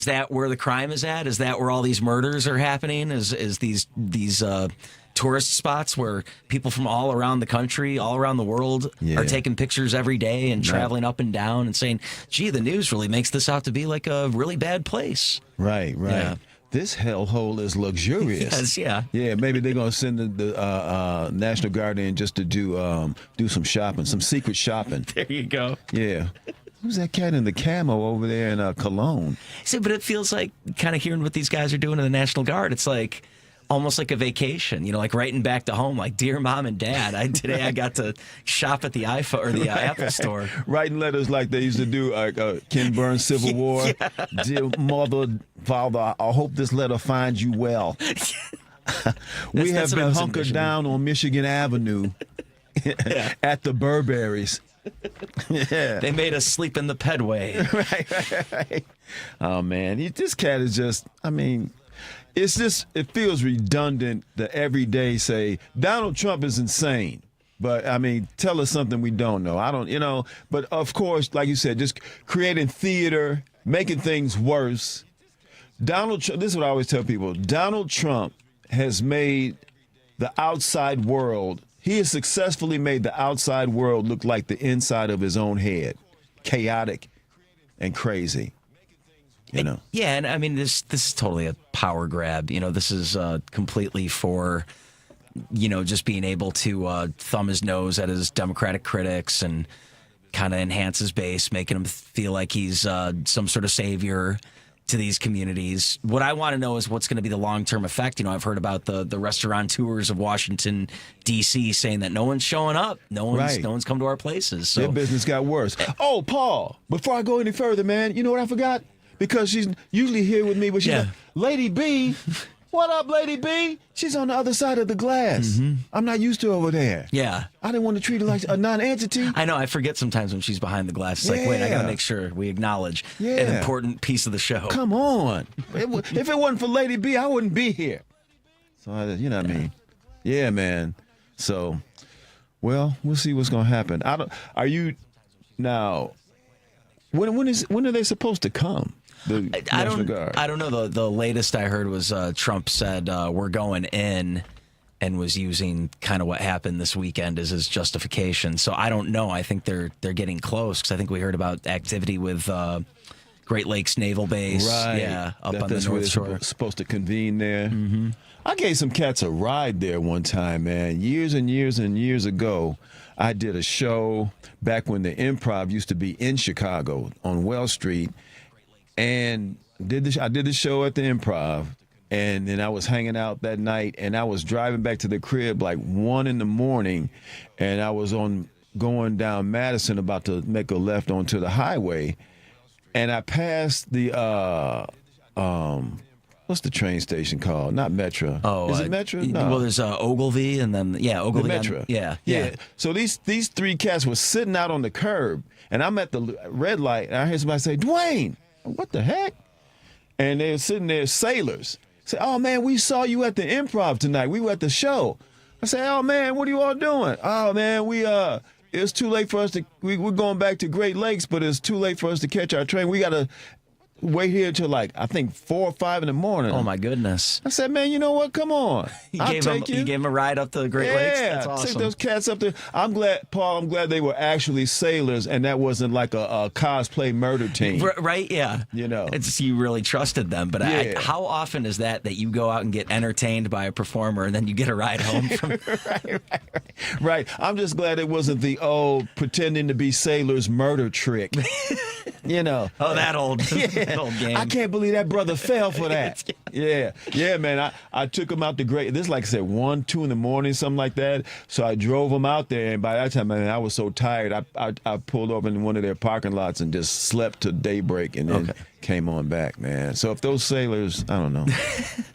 Is that where the crime is at? Is that where all these murders are happening? Is these tourist spots where people from all around the country, all around the world are taking pictures every day and traveling up and down and saying, gee, the news really makes this out to be like a really bad place. Right. Yeah. This hellhole is luxurious. Yes, yeah. Yeah, maybe they're going to send the National Guard in just to do some shopping, some secret shopping. There you go. Yeah. Who's that cat in the camo over there in Cologne? See, but it feels like kind of hearing what these guys are doing in the National Guard. It's like almost like a vacation, like writing back to home, like, dear mom and dad, today I got to shop at the iPhone or the Apple store. Writing letters like they used to do, Ken Burns' Civil War. Yeah. Dear mother, father, I hope this letter finds you well. We have been hunkered down on Michigan Avenue at the Burberrys. Yeah. They made us sleep in the pedway. Right. Oh, man. This cat is just, it's just, it feels redundant to every day say, Donald Trump is insane. But, tell us something we don't know. I don't, but of course, like you said, just creating theater, making things worse. Donald Trump, this is what I always tell people, Donald Trump has made the outside world, he has successfully made the outside world look like the inside of his own head. Chaotic and crazy. Yeah, and this is totally a power grab. This is completely for, just being able to thumb his nose at his Democratic critics and kind of enhance his base, making him feel like he's some sort of savior to these communities. What I want to know is what's going to be the long-term effect. I've heard about the restaurateurs of Washington, D.C. saying that no one's showing up. No one's come to our places. So. Their business got worse. Oh, Paul, before I go any further, man, you know what I forgot? Because she's usually here with me, but she's like, Lady B. What up, Lady B? She's on the other side of the glass. Mm-hmm. I'm not used to her over there. Yeah. I didn't want to treat her like a non-entity. I know. I forget sometimes when she's behind the glass. It's like, wait, I got to make sure we acknowledge an important piece of the show. Come on. If it wasn't for Lady B, I wouldn't be here. So, you know what I mean? Yeah, man. So, well, we'll see what's going to happen. Are you now, when are they supposed to come? I don't know. The latest I heard was Trump said we're going in, and was using kind of what happened this weekend as his justification. So I don't know. I think they're getting close because I think we heard about activity with Great Lakes Naval Base. Right. Yeah, up on the North Shore. Supposed to convene there. Mm-hmm. I gave some cats a ride there one time, man. Years and years and years ago, I did a show back when the Improv used to be in Chicago on Wells Street. And I did the show at the Improv, and then I was hanging out that night, and I was driving back to the crib like 1 a.m, and I was going down Madison about to make a left onto the highway, and I passed the what's the train station called? Not Metro. Oh, is it Metro? No. Well, there's Ogilvy, and then Ogilvy. The Metro. Yeah. So these three cats were sitting out on the curb, and I'm at the red light, and I hear somebody say, "Dwayne." What the heck? And they were sitting there, sailors. Say, oh, man, we saw you at the Improv tonight. We were at the show. I say, oh, man, what are you all doing? Oh, man, it's too late for us to, we're going back to Great Lakes, but it's too late for us to catch our train. We got to wait here till I think 4 or 5 in the morning. Oh, my goodness. I said, man, you know what? Come on. You gave him a ride up to the Great Lakes? That's awesome. Take those cats up there. I'm glad they were actually sailors and that wasn't like a cosplay murder team. Right, yeah. You really trusted them. But how often is that you go out and get entertained by a performer and then you get a ride home from Right. I'm just glad it wasn't the pretending to be sailors murder trick. Oh, that old game. I can't believe that brother fell for that. Yeah, man. I took him out to Great. This, like I said, 1, 2 in the morning, something like that. So I drove him out there, and by that time, man, I was so tired. I pulled over in one of their parking lots and just slept till daybreak, and then came on back, man. So if those sailors, I don't know.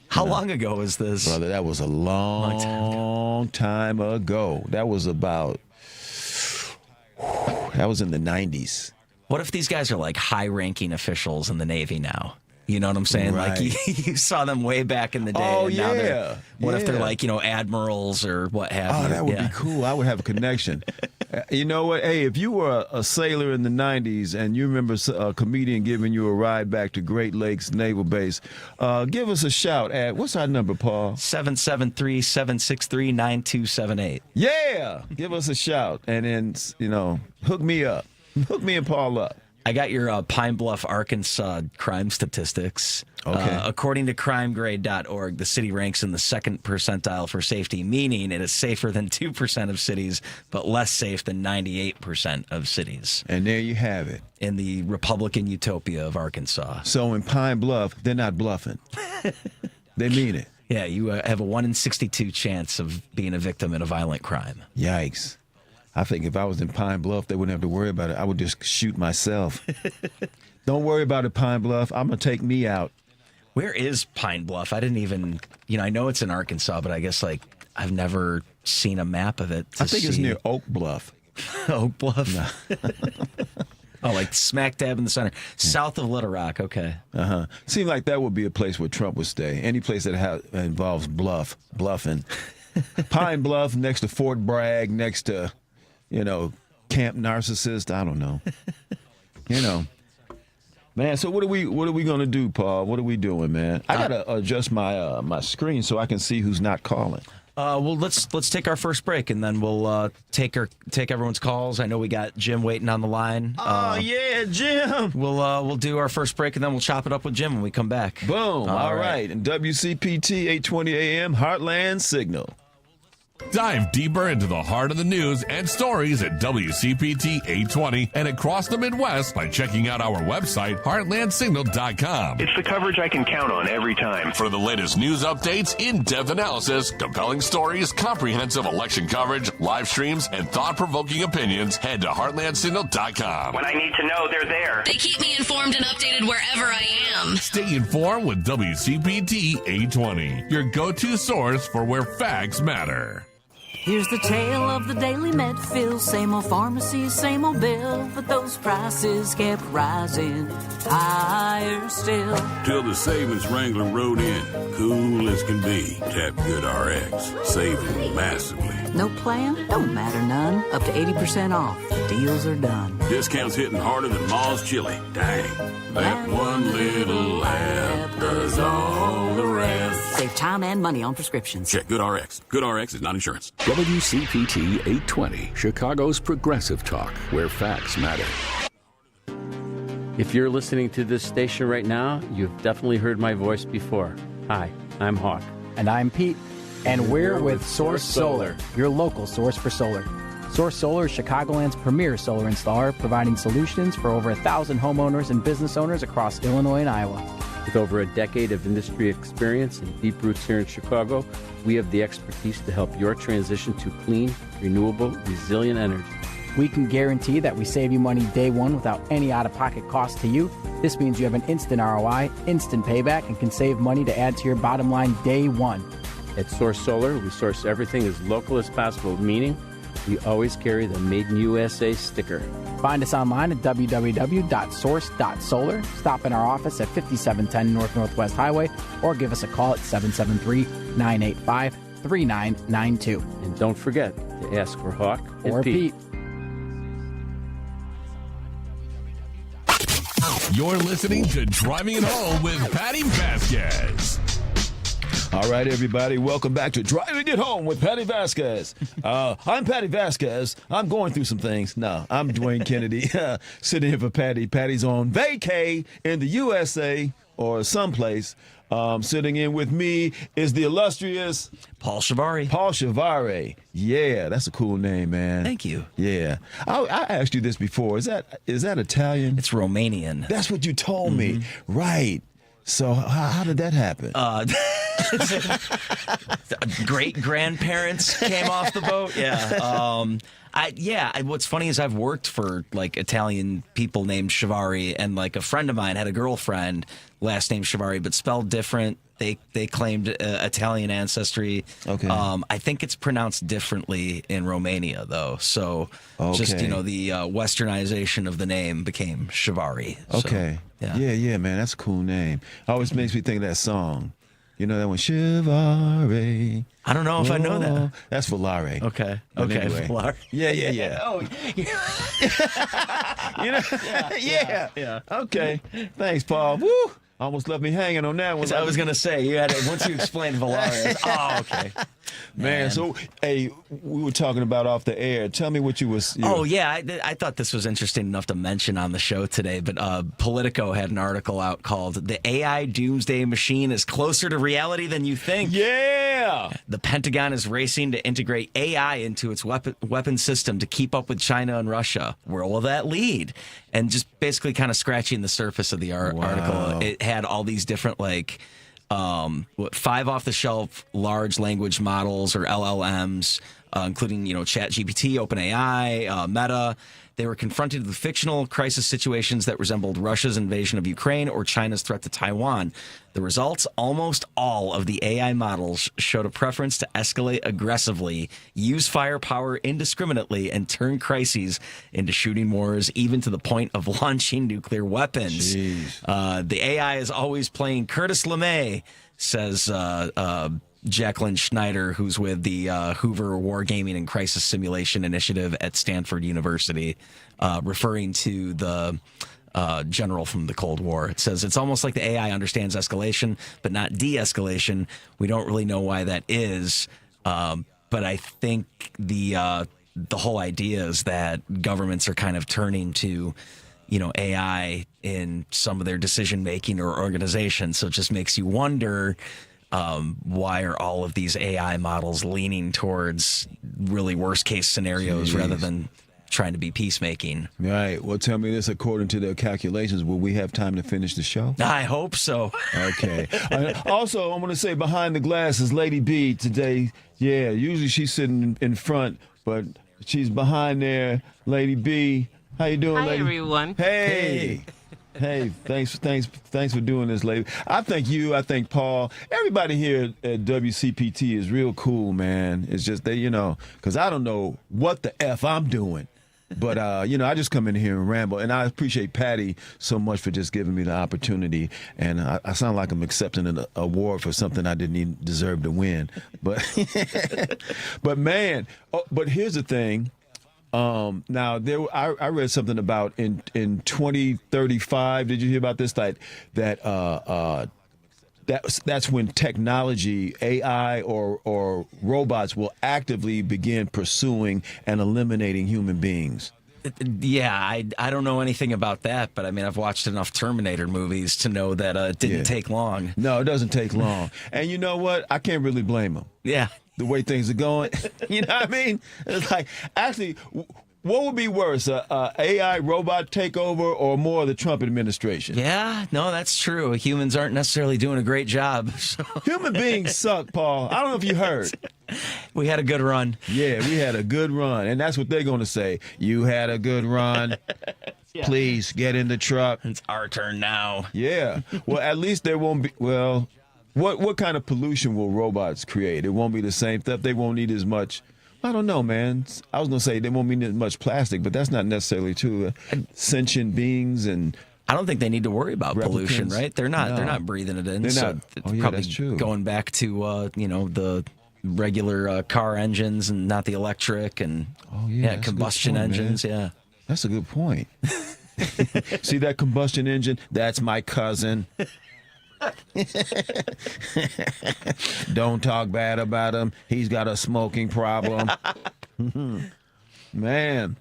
How long ago was this, brother? That was a long time ago. That was about. That was in the 90s. What if these guys are like high-ranking officials in the Navy now? You know what I'm saying? Right. Like you saw them way back in the day. Oh, and now yeah. What if they're like, admirals or what have you? Oh, that would be cool. I would have a connection. You know what? Hey, if you were a sailor in the 90s and you remember a comedian giving you a ride back to Great Lakes Naval Base, give us a shout at, what's our number, Paul? 773-763-9278. Yeah! Give us a shout. And then, hook me up. Hook me and Paul up. I got your Pine Bluff, Arkansas crime statistics. Okay. According to crimegrade.org, the city ranks in the second percentile for safety, meaning it is safer than 2% of cities, but less safe than 98% of cities. And there you have it. In the Republican utopia of Arkansas. So in Pine Bluff, they're not bluffing. They mean it. Yeah, you have a 1 in 62 chance of being a victim in a violent crime. Yikes. I think if I was in Pine Bluff, they wouldn't have to worry about it. I would just shoot myself. Don't worry about it, Pine Bluff. I'm going to take me out. Where is Pine Bluff? I didn't even, I know it's in Arkansas, but I guess, I've never seen a map of it. I think it's near Oak Bluff. Oak Bluff? No. Oh, smack dab in the center. South of Little Rock, okay. Uh-huh. Seemed like that would be a place where Trump would stay. Any place that involves bluffing. Pine Bluff next to Fort Bragg, next to... Camp Narcissist. I don't know. Man. So what are we gonna do, Paul? What are we doing, man? I gotta adjust my my screen so I can see who's not calling. Well, let's take our first break, and then we'll take everyone's calls. I know we got Jim waiting on the line. Oh yeah, Jim. We'll do our first break, and then we'll chop it up with Jim when we come back. Boom. All right. And WCPT 820 AM Heartland Signal. Dive deeper into the heart of the news and stories at WCPT 820 and across the Midwest by checking out our website, heartlandsignal.com. It's the coverage I can count on every time. For the latest news updates, in-depth analysis, compelling stories, comprehensive election coverage, live streams, and thought-provoking opinions, head to heartlandsignal.com. When I need to know, they're there. They keep me informed and updated wherever I am. Stay informed with WCPT 820, your go-to source for where facts matter. Here's the tale of the daily Medfill. Same old pharmacy, same old bill, but those prices kept rising higher still. Till the savings Wrangler rode in, cool as can be. Tap Good RX, saving massively. No plan? Don't matter none. Up to 80% off. The deals are done. Discounts hitting harder than Ma's chili. Dang. That one little app does all the rest. Save time and money on prescriptions. Check Good RX. Good RX is not insurance. WCPT 820, Chicago's progressive talk, where facts matter. If you're listening to this station right now, you've definitely heard my voice before. Hi, I'm Hawk. And I'm Pete. And we're with Source Solar, your local source for solar. Source Solar is Chicagoland's premier solar installer, providing solutions for over 1,000 homeowners and business owners across Illinois and Iowa. With over a decade of industry experience and deep roots here in Chicago, we have the expertise to help your transition to clean, renewable, resilient energy. We can guarantee that we save you money day one without any out-of-pocket cost to you. This means you have an instant ROI, instant payback, and can save money to add to your bottom line day one. At Source Solar, we source everything as local as possible, meaning we always carry the Made in USA sticker. Find us online at www.source.solar. Stop in our office at 5710 North Northwest Highway or give us a call at 773-985-3992. And don't forget to ask for Hawk or Pete. You're listening to Driving It Home with Patti Vasquez. All right, everybody, welcome back to Driving It Home with Patti Vasquez. I'm Patti Vasquez. I'm going through some things. No, I'm Dwayne Kennedy, sitting here for Patti. Patti's on vacay in the USA or someplace. Sitting in with me is the illustrious Paul Shivari. Paul Shivari. Yeah, that's a cool name, man. Thank you. Yeah. I asked you this before. Is that Italian? It's Romanian. That's what you told me. Right. So how did that happen? Great grandparents came off the boat. Yeah. What's funny is I've worked for Italian people named Shivari, and a friend of mine had a girlfriend last name Shivari, but spelled different. They claimed Italian ancestry. Okay. I think it's pronounced differently in Romania though. So just the westernization of the name became Shivari. Okay. So, yeah, man, that's a cool name. Always makes me think of that song. You know that one? Chivalry. I don't know if I know that. That's Volare. Okay. But Okay. anyway. Volare. Yeah. Oh, You know? Yeah. Okay. Thanks, Paul. Woo! Almost left me hanging on that one. I was going to say, you had it, once you explained Volare, okay. Man, so, hey, we were talking about off the air. Tell me what you was... Oh, yeah, I thought this was interesting enough to mention on the show today, but Politico had an article out called "The AI Doomsday Machine is Closer to Reality Than You Think." Yeah! The Pentagon is racing to integrate AI into its weapon system to keep up with China and Russia. Where will that lead? And just basically kind of scratching the surface of the article, it had all these different, 5 off-the-shelf large language models, or LLMs, including, ChatGPT, OpenAI, Meta. They were confronted with fictional crisis situations that resembled Russia's invasion of Ukraine or China's threat to Taiwan. The results, almost all of the AI models showed a preference to escalate aggressively, use firepower indiscriminately, and turn crises into shooting wars, even to the point of launching nuclear weapons. The AI is always playing Curtis LeMay, says Jacqueline Schneider, who's with the Hoover Wargaming and Crisis Simulation Initiative at Stanford University, referring to the general from the Cold War. It says, "It's almost like the AI understands escalation, but not de-escalation. We don't really know why that is. But I think the whole idea is that governments are kind of turning to AI in some of their decision-making or organization. So it just makes you wonder, why are all of these AI models leaning towards really worst-case scenarios rather than trying to be peacemaking? Right. Well, tell me this. According to their calculations, will we have time to finish the show? I hope so. Okay. Also, I want to say behind the glass is Lady B today. Yeah, usually she's sitting in front, but she's behind there. Lady B, how you doing, lady? Hi, everyone. Hey. Hey, thanks for doing this, lady. I thank Paul. Everybody here at WCPT is real cool, man. It's just they, because I don't know what the F I'm doing. But, I just come in here and ramble. And I appreciate Patti so much for just giving me the opportunity. And I sound like I'm accepting an award for something I didn't even deserve to win. But, but here's the thing. Now, I read something about in 2035. Did you hear about this? That's when technology, AI or robots will actively begin pursuing and eliminating human beings. Yeah, I don't know anything about that, but I mean, I've watched enough Terminator movies to know that it didn't take long. No, it doesn't take long. And you know what? I can't really blame them. Yeah. The way things are going. You know what I mean? It's like, actually, what would be worse, a AI robot takeover or more of the Trump administration? Yeah, no, that's true. Humans aren't necessarily doing a great job. So. Human beings suck, Paul. I don't know if you heard. We had a good run. Yeah, we had a good run. And that's what they're going to say. You had a good run. Yeah. Please get in the truck. It's our turn now. Yeah. Well, at least there won't be, what kind of pollution will robots create? It won't be the same stuff. They won't need as much. I don't know, man. I was going to say they won't need as much plastic, but that's not necessarily true. Sentient beings and... I don't think they need to worry about pollution, replicants. right? They're not breathing it in. They're so not. It's Oh, yeah, probably that's true. Going back to, the regular car engines and not the electric and combustion engines. Man. Yeah. That's a good point. See that combustion engine? That's my cousin. Don't talk bad about him. He's got a smoking problem. Man.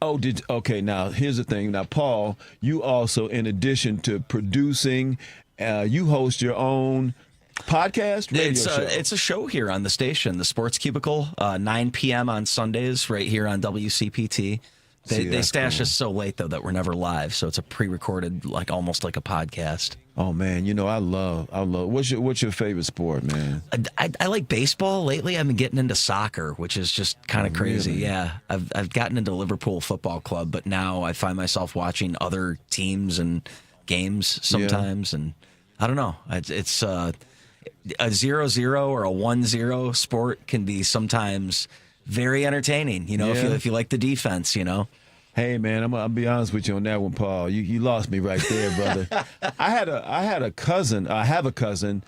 Okay, now here's the thing. Now, Paul, you also, in addition to producing, you host your own podcast, radio show. It's a show here on the station, the Sports Cubicle, 9 p.m. on Sundays, right here on WCPT. They stash us so late, though, that we're never live, so it's a pre-recorded, almost like a podcast. Oh man, I love. What's your favorite sport, man? I like baseball. Lately, I've been getting into soccer, which is just kind of crazy. Really? Yeah, I've gotten into Liverpool Football Club, but now I find myself watching other teams and games sometimes, and I don't know. It's a 0-0 or a 1-0 sport can be sometimes very entertaining. If you like the defense, Hey man, I'll be honest with you on that one, Paul. You lost me right there, brother. I have a cousin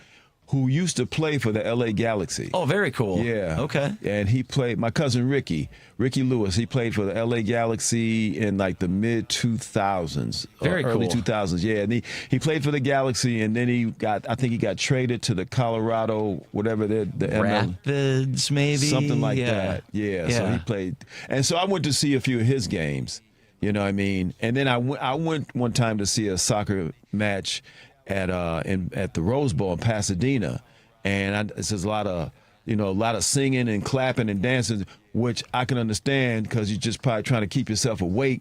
who used to play for the LA Galaxy. Oh, very cool. Yeah. Okay. And he played, my cousin Ricky Lewis, he played for the LA Galaxy in like the mid 2000s. Very cool. Early 2000s, yeah. And he played for the Galaxy, and then I think he got traded to the Colorado, whatever the Rapids, maybe? Something like that. Yeah. So he played. And so I went to see a few of his games, you know what I mean? And then I went one time to see a soccer match at the Rose Bowl in Pasadena, and it's just a lot of singing and clapping and dancing, which I can understand because you're just probably trying to keep yourself awake.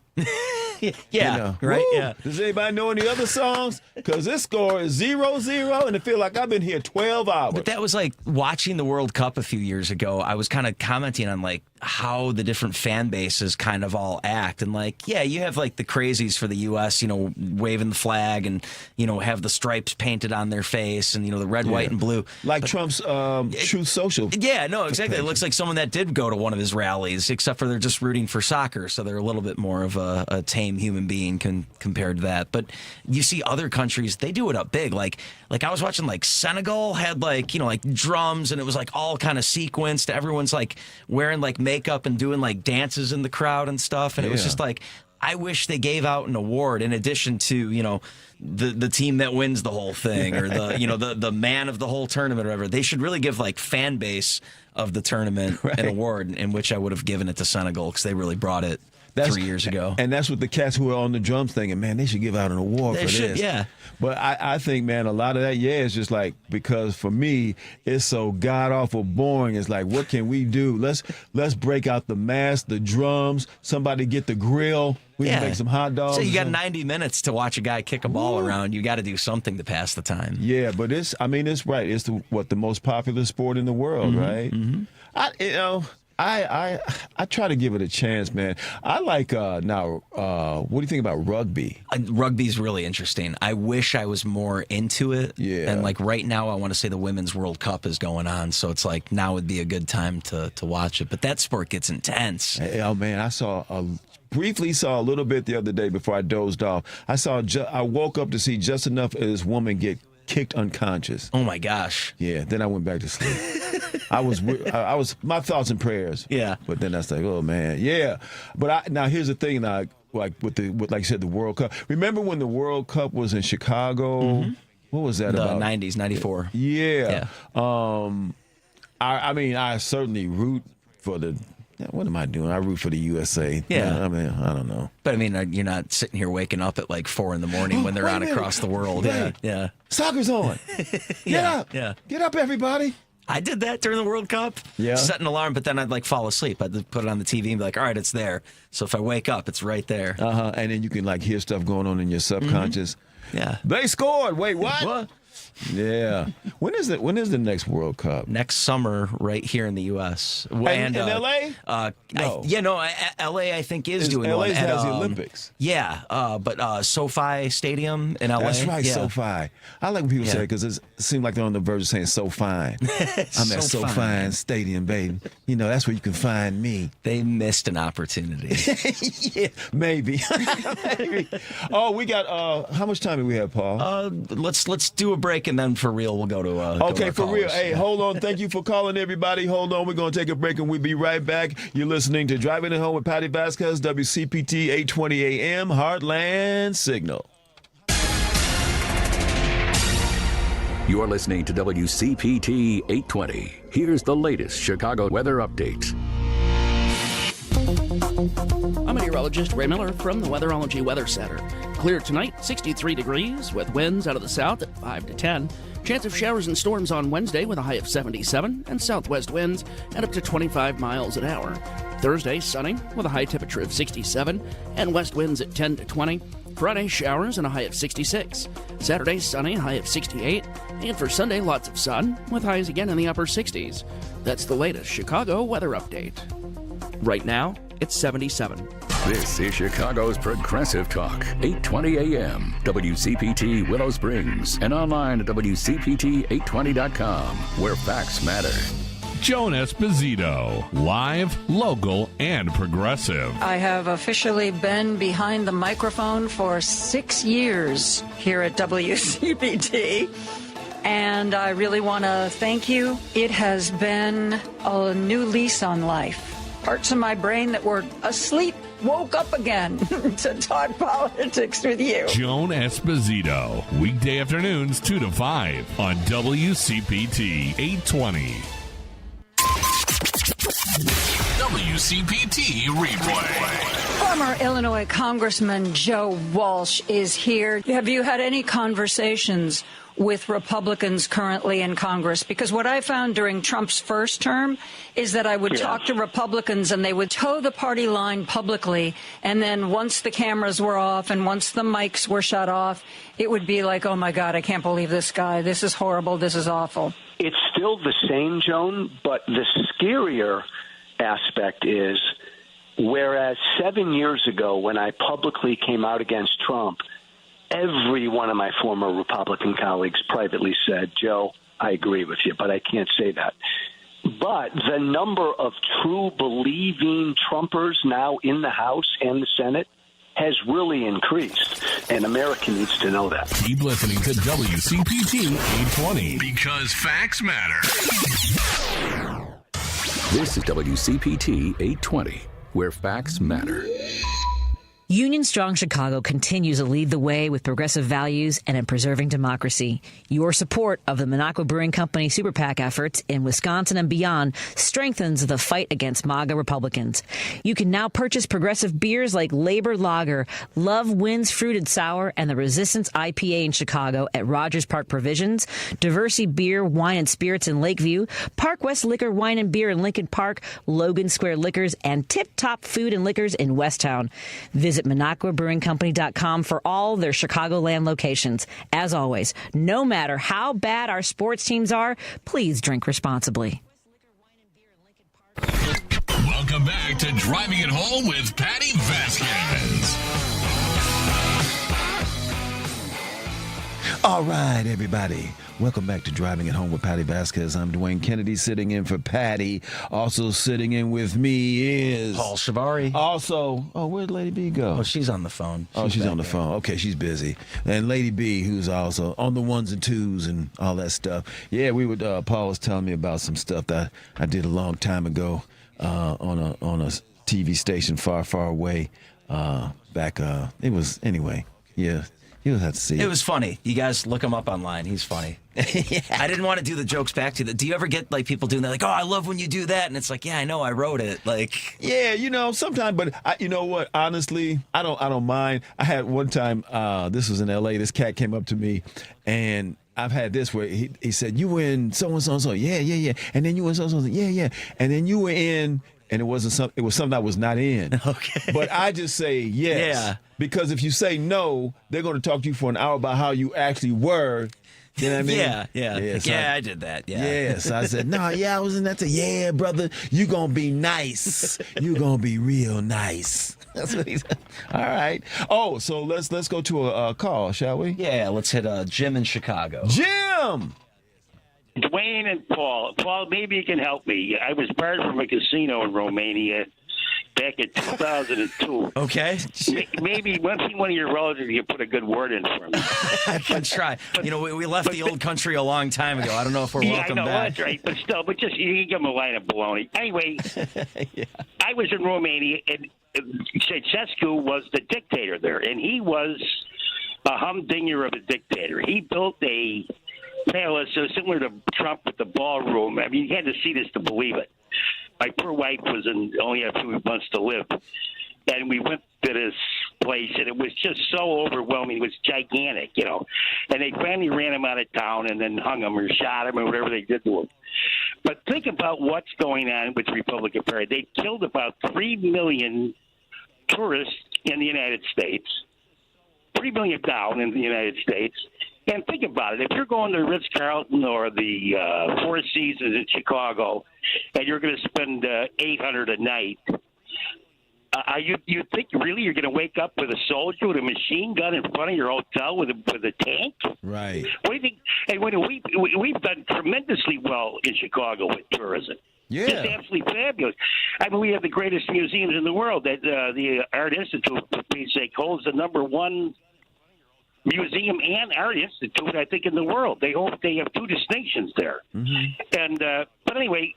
Yeah, right. Woo! Yeah. Does anybody know any other songs? Because this score is 0-0, and it feels like I've been here 12 hours. But that was like watching the World Cup a few years ago. I was kind of commenting on like how the different fan bases kind of all act, and like, yeah, you have like the crazies for the U.S., waving the flag and have the stripes painted on their face, and the red, white, and blue, like Trump's Truth Social. Yeah, no, exactly. It looks like someone that did go to one of his rallies, except for they're just rooting for soccer, so they're a little bit more of a tame human being compared to that. But you see other countries, they do it up big. Like I was watching, like Senegal had like drums, and it was like all kind of sequenced. Everyone's like wearing like makeup and doing like dances in the crowd and stuff, and it was just like, I wish they gave out an award in addition to the team that wins the whole thing, or the man of the whole tournament or whatever. They should really give like fan base of the tournament an award, in which I would have given it to Senegal because they really brought it 3 years ago. And that's what the cats who are on the drums thinking, man, they should give out an award for this. Yeah. But I think, man, a lot of that, it's just like, because for me, it's so god-awful boring. It's like, what can we do? Let's break out the mask, the drums, somebody get the grill. We can make some hot dogs. So you got 90 minutes to watch a guy kick a ball around. You got to do something to pass the time. Yeah, but it's right. It's the most popular sport in the world, right? Mm-hmm. I try to give it a chance, man. I like now. What do you think about rugby? Rugby's really interesting. I wish I was more into it. Yeah. And like right now, I want to say the Women's World Cup is going on, so it's like now would be a good time to watch it. But that sport gets intense. Oh man, I briefly saw a little bit the other day before I dozed off. I woke up to see just enough of this woman get kicked unconscious. Oh my gosh. Yeah. Then I went back to sleep. I was my thoughts and prayers. Yeah. But then I was like, oh man, yeah. But now here's the thing. Now, like with like you said, the World Cup. Remember when the World Cup was in Chicago? Mm-hmm. What was that about? The 90s, 94. Yeah. I mean, I certainly root for the. What am I doing? I root for the USA. Yeah. I mean, I don't know. But I mean, you're not sitting here waking up at like 4 a.m. when they're on across the world. Right. Yeah. Soccer's on. Get up. Yeah. Get up, everybody. I did that during the World Cup. Yeah. Set an alarm, but then I'd like fall asleep. I'd put it on the TV and be like, all right, it's there. So if I wake up, it's right there. And then you can like hear stuff going on in your subconscious. Mm-hmm. Yeah. They scored. Wait, what? What? Yeah. When is the next World Cup? Next summer, right here in the U.S. And in L.A.? No. L.A. I think is doing LA one. has the Olympics. Yeah, but SoFi Stadium in L.A. That's right, yeah. SoFi. I like when people say it because it seems like they're on the verge of saying so fine. I'm at so fine Stadium, baby. That's where you can find me. They missed an opportunity. Yeah, maybe. Maybe. Oh, we got, how much time do we have, Paul? Let's do a break, and then for real, we'll go to okay, for real. Hey, hold on. Thank you for calling, everybody. Hold on. We're going to take a break, and we'll be right back. You're listening to Driving It Home with Patti Vasquez, WCPT 820 AM, Heartland Signal. You're listening to WCPT 820. Here's the latest Chicago weather update. I'm meteorologist Ray Miller from the Weatherology Weather Center. Clear tonight, 63 degrees with winds out of the south at 5 to 10. Chance of showers and storms on Wednesday with a high of 77 and southwest winds at up to 25 miles an hour. Thursday, sunny with a high temperature of 67 and west winds at 10 to 20. Friday, showers and a high of 66. Saturday, sunny, high of 68. And for Sunday, lots of sun with highs again in the upper 60s. That's the latest Chicago weather update. Right now, it's 77. This is Chicago's Progressive Talk, 820 AM, WCPT Willow Springs, and online at WCPT820.com, where facts matter. Joan Esposito, live, local, and progressive. I have officially been behind the microphone for 6 years here at WCPT. and I really want to thank you. It has been a new lease on life. Parts of my brain that were asleep woke up again to talk politics with you. Joan Esposito, weekday afternoons 2 to 5 on WCPT 820. WCPT replay. Former Illinois Congressman Joe Walsh is here. Have you had any conversations with Republicans currently in Congress? Because what I found during Trump's first term is that I would talk to Republicans and they would toe the party line publicly. And then once the cameras were off and once the mics were shut off, it would be like, oh, my God, I can't believe this guy. This is horrible. This is awful. It's still the same, Joan, but the scarier aspect is, whereas 7 years ago when I publicly came out against Trump, every one of my former Republican colleagues privately said, Joe, I agree with you, but I can't say that. But the number of true believing Trumpers now in the House and the Senate has really increased, and America needs to know that. Keep listening to WCPT 820. Because facts matter. This is WCPT 820, where facts matter. Union Strong Chicago continues to lead the way with progressive values and in preserving democracy. Your support of the Minocqua Brewing Company Super PAC efforts in Wisconsin and beyond strengthens the fight against MAGA Republicans. You can now purchase progressive beers like Labor Lager, Love Wins Fruited Sour, and the Resistance IPA in Chicago at Rogers Park Provisions, Diversey Beer, Wine, and Spirits in Lakeview, Park West Liquor, Wine, and Beer in Lincoln Park, Logan Square Liquors, and Tip Top Food and Liquors in Westtown. Visit MinocquaBrewingCompany.com for all their Chicagoland locations. As always, no matter how bad our sports teams are, please drink responsibly. Welcome back to Driving It Home with Patti Vasquez. All right, everybody. Welcome back to Driving It Home with Patti Vasquez. I'm Dwayne Kennedy, sitting in for Patti. Also sitting in with me is Paul Shavari. Also, where'd Lady B go? Oh, she's on the phone. She's on the phone. Okay, she's busy. And Lady B, who's also on the ones and twos and all that stuff. Yeah, Paul was telling me about some stuff that I did a long time ago on a TV station far, far away. It was, anyway, yeah. You'll have to see it. It was funny. You guys look him up online. He's funny. Yeah. I didn't want to do the jokes back to you. Do you ever get like people doing that? Like, oh, I love when you do that. And it's like, yeah, I know, I wrote it. Like, yeah, sometimes, but you know what? Honestly, I don't mind. I had one time, this was in L.A., this cat came up to me, and I've had this where he said, you were in so-and-so, yeah. And then you were in so-and-so, yeah. And then you were in, and it was something I was not in. Okay. But I just say yes. Yeah. Because if you say no, they're going to talk to you for an hour about how you actually were. You know what I mean? Yeah. I did that. Yeah. Yes. I said, no, I was in that. Yeah, brother, you going to be nice. You going to be real nice. That's what he said. All right. Oh, so let's go to a call, shall we? Yeah, let's hit Jim in Chicago. Jim! Dwayne and Paul. Paul, maybe you can help me. I was barred from a casino in Romania back in 2002. Okay. Maybe one of your relatives can put a good word in for me. I can try. We left the old country a long time ago. I don't know if we're welcome back. Yeah, I know, back. that's right. But just you can give them a line of baloney. Anyway, yeah. I was in Romania, and Ceausescu was the dictator there, and he was a humdinger of a dictator. He built a palace similar to Trump with the ballroom. I mean, you had to see this to believe it. My poor wife only had 2 months to live, and we went to this place, and it was just so overwhelming. It was gigantic, And they finally ran him out of town and then hung him or shot him or whatever they did to him. But think about what's going on with the Republican Party. They killed about 3 million tourists in the United States, 3 million down in the United States. And think about it. If you're going to Ritz-Carlton or the Four Seasons in Chicago and you're going to spend $800 a night, you think really you're going to wake up with a soldier with a machine gun in front of your hotel with a tank? Right. What do you think? And we've done tremendously well in Chicago with tourism. Yeah. It's absolutely fabulous. I mean, we have the greatest museums in the world. That the Art Institute, for Pete's sake, holds the #1 museum and art institute, I think, in the world. They have two distinctions there. And but anyway,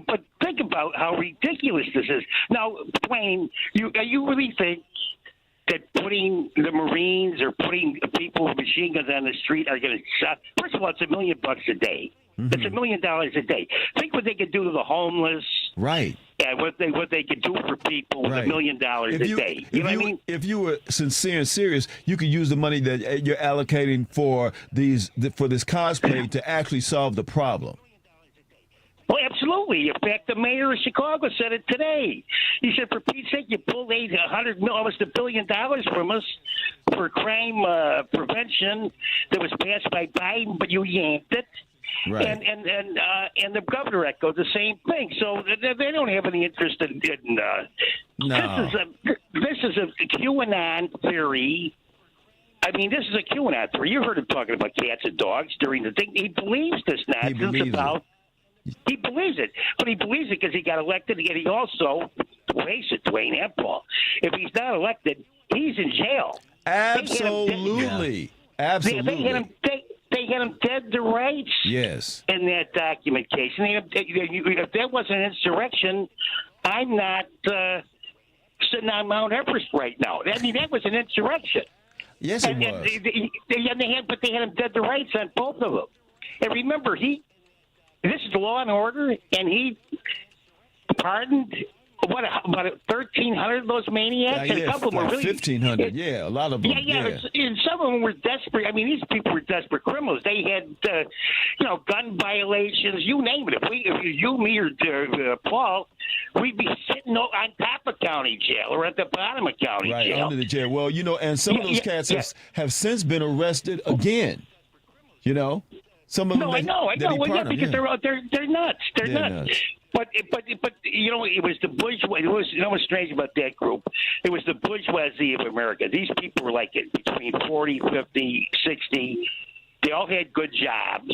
but think about how ridiculous this is. Now, Dwayne, you really think that putting the Marines or putting people with machine guns on the street are going to shot? First of all, it's $1 million a day. It's $1 million a day. Think what they could do to the homeless. Right. And what they could do for people with $1 million a day. You know what I mean? If you were sincere and serious, you could use the money that you're allocating for this cosplay to actually solve the problem. Well, absolutely. In fact, the mayor of Chicago said it today. He said, for Pete's sake, you pulled almost $1 billion from us for crime prevention that was passed by Biden, but you yanked it. Right. And the governor echoed the same thing. So they don't have any interest in no. This is a QAnon theory. I mean, this is a QAnon theory. You heard him talking about cats and dogs during the thing. He believes this nonsense about. He believes it, but he believes it because he got elected, and he also, face it, Dwayne and Paul, if he's not elected, he's in jail. Absolutely. Absolutely. They had him dead to rights. Yes. In that documentation. If that wasn't an insurrection, I'm not sitting on Mount Everest right now. I mean, that was an insurrection. Yes, it was. But they had him dead to rights on both of them. And remember, this is law and order, and he pardoned about 1,300 of those maniacs. And a couple of them were really 1,500. Yeah, a lot of them. And some of them were desperate. I mean, these people were desperate criminals. They had, gun violations. You name it. If you, me, or Paul, we'd be sitting on top of county jail or at the bottom of county jail. Right under the jail. Well, and some of those cats have since been arrested again. Some of them. I know. Well, because they're nuts. They're nuts. But it was the bourgeoisie. It was what's strange about that group. It was the bourgeoisie of America. These people were like between 40, 50, 60. They all had good jobs.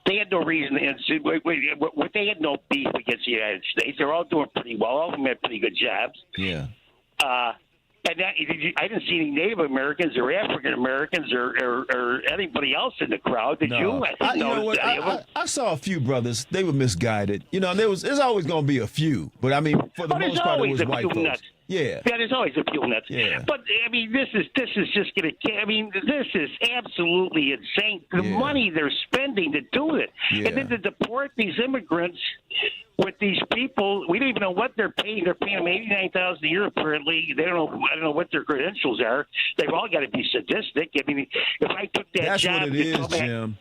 They had no reason. They had no beef against the United States. They're all doing pretty well. All of them had pretty good jobs. Yeah. And I didn't see any Native Americans or African Americans or anybody else in the crowd. Did you? I saw a few brothers. They were misguided. There's always going to be a few. But, I mean, for the most part, it was white folks. Nuts. Yeah. There's always a few nuts. Yeah. But, I mean, this is just going to – I mean, this is absolutely insane. The money they're spending to do it. Yeah. And then to deport these immigrants – with these people, we don't even know what they're paying. They're paying them $89,000 a year. Apparently, I don't know what their credentials are. They've all got to be sadistic. I mean, if I took that job, that's what it is, Jim.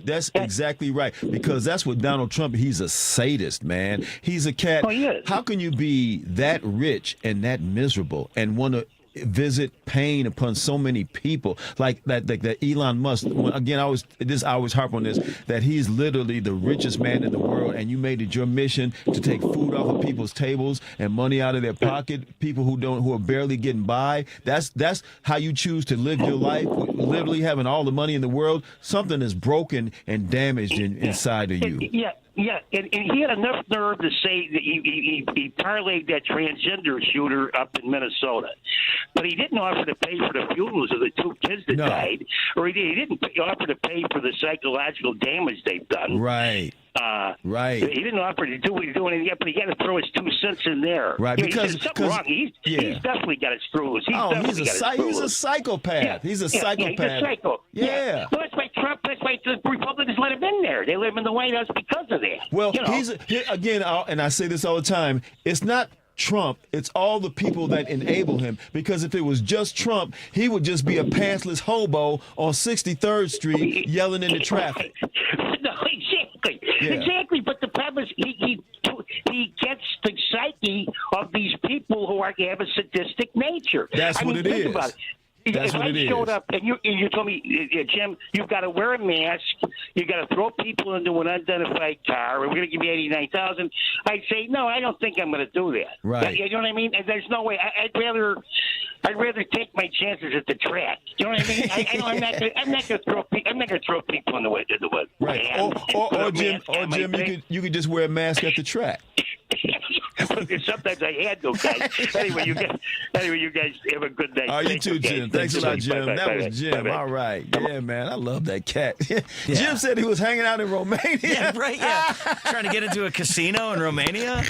That's exactly right. Because that's what Donald Trump. He's a sadist, man. He's a cat. Oh, he is. How can you be that rich and that miserable and want to visit pain upon so many people like that Elon Musk? Again, I always harp on this, that he's literally the richest man in the world, and you made it your mission to take food off of people's tables and money out of their pocket, people who are barely getting by. That's how you choose to live your life, literally having all the money in the world. Something is broken and damaged inside of you. Yeah, and he had enough nerve to say that he parlayed that transgender shooter up in Minnesota. But he didn't offer to pay for the funerals of the two kids that died, or he didn't offer to pay for the psychological damage they've done. Right. Right. He didn't offer to do anything yet, but he got to throw his 2 cents in there. Right, because something wrong. He's definitely got his screws. He's a psychopath. Yeah. He's a psychopath. He's a psycho. Yeah. Well, that's why Trump. That's why the Republicans let him in there. They let him in the White House because of that. Well, and I say this all the time. It's not Trump, it's all the people that enable him. Because if it was just Trump, he would just be a pantsless hobo on 63rd Street yelling into traffic. No, exactly. Yeah. Exactly. But the problem is he gets the psyche of these people who have a sadistic nature. That's what it is. About it. That's if what I it is. showed up and you told me, Jim, you've got to wear a mask, you got to throw people into an unidentified car, and we're going to give you $89,000, I'd say no. I don't think I'm going to do that. Right. You know what I mean? And there's no way. I'd rather take my chances at the track. You know what I mean? I'm not going to throw people in the way. Right. Or Jim, you could just wear a mask at the track. Sometimes I had no guys. Anyway, you guys have a good night. Oh, you too, Jim. Thanks a lot, Jim. Bye-bye. That was Jim. Bye-bye. All right. Yeah, man. I love that cat. Jim said he was hanging out in Romania. Yeah, right. Yeah, trying to get into a casino in Romania.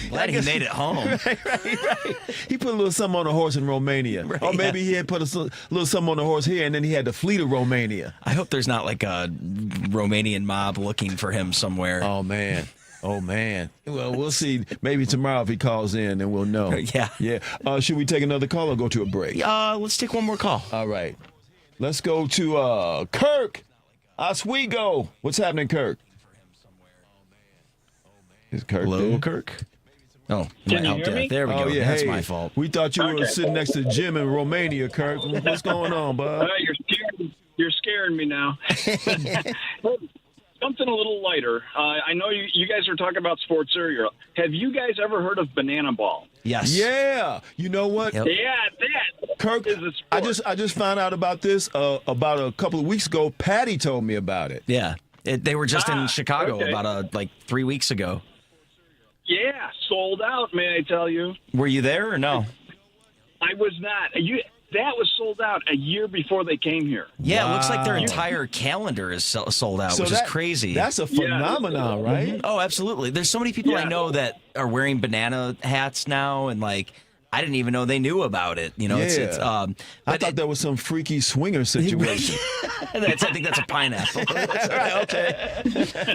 Glad he made it home. Right. He put a little something on a horse in Romania. Right, or maybe he had put a little something on the horse here, and then he had to flee to Romania. I hope there's not like a Romanian mob looking for him somewhere. Oh, man. Well, we'll see. Maybe tomorrow if he calls in, and we'll know. Yeah. Should we take another call or go to a break? Let's take one more call. All right. Let's go to Kirk Oswego. What's happening, Kirk? Is Kirk Hello, there? Kirk? Oh, can you hear me? There we go. Yeah. That's hey, my fault. We thought you were sitting next to Jim in Romania, Kirk. What's going on, bud? You're scaring me now. Something a little lighter. I know you guys are talking about sports earlier. Have you guys ever heard of banana ball? Yes. Yeah. You know what? Yep. Yeah, that. Kirk, is a sport. I just found out about this about a couple of weeks ago. Patty told me about it. Yeah. They were just in Chicago about 3 weeks ago. Yeah, sold out, may I tell you. Were you there or no? I was not. That was sold out a year before they came here. Yeah, It looks like their entire calendar is sold out, which is crazy. That's a phenomenon, right? Mm-hmm. Oh, absolutely. There's so many people I know that are wearing banana hats now, and I didn't even know they knew about it. It's I thought that was some freaky swinger situation. I think that's a pineapple. Right, okay.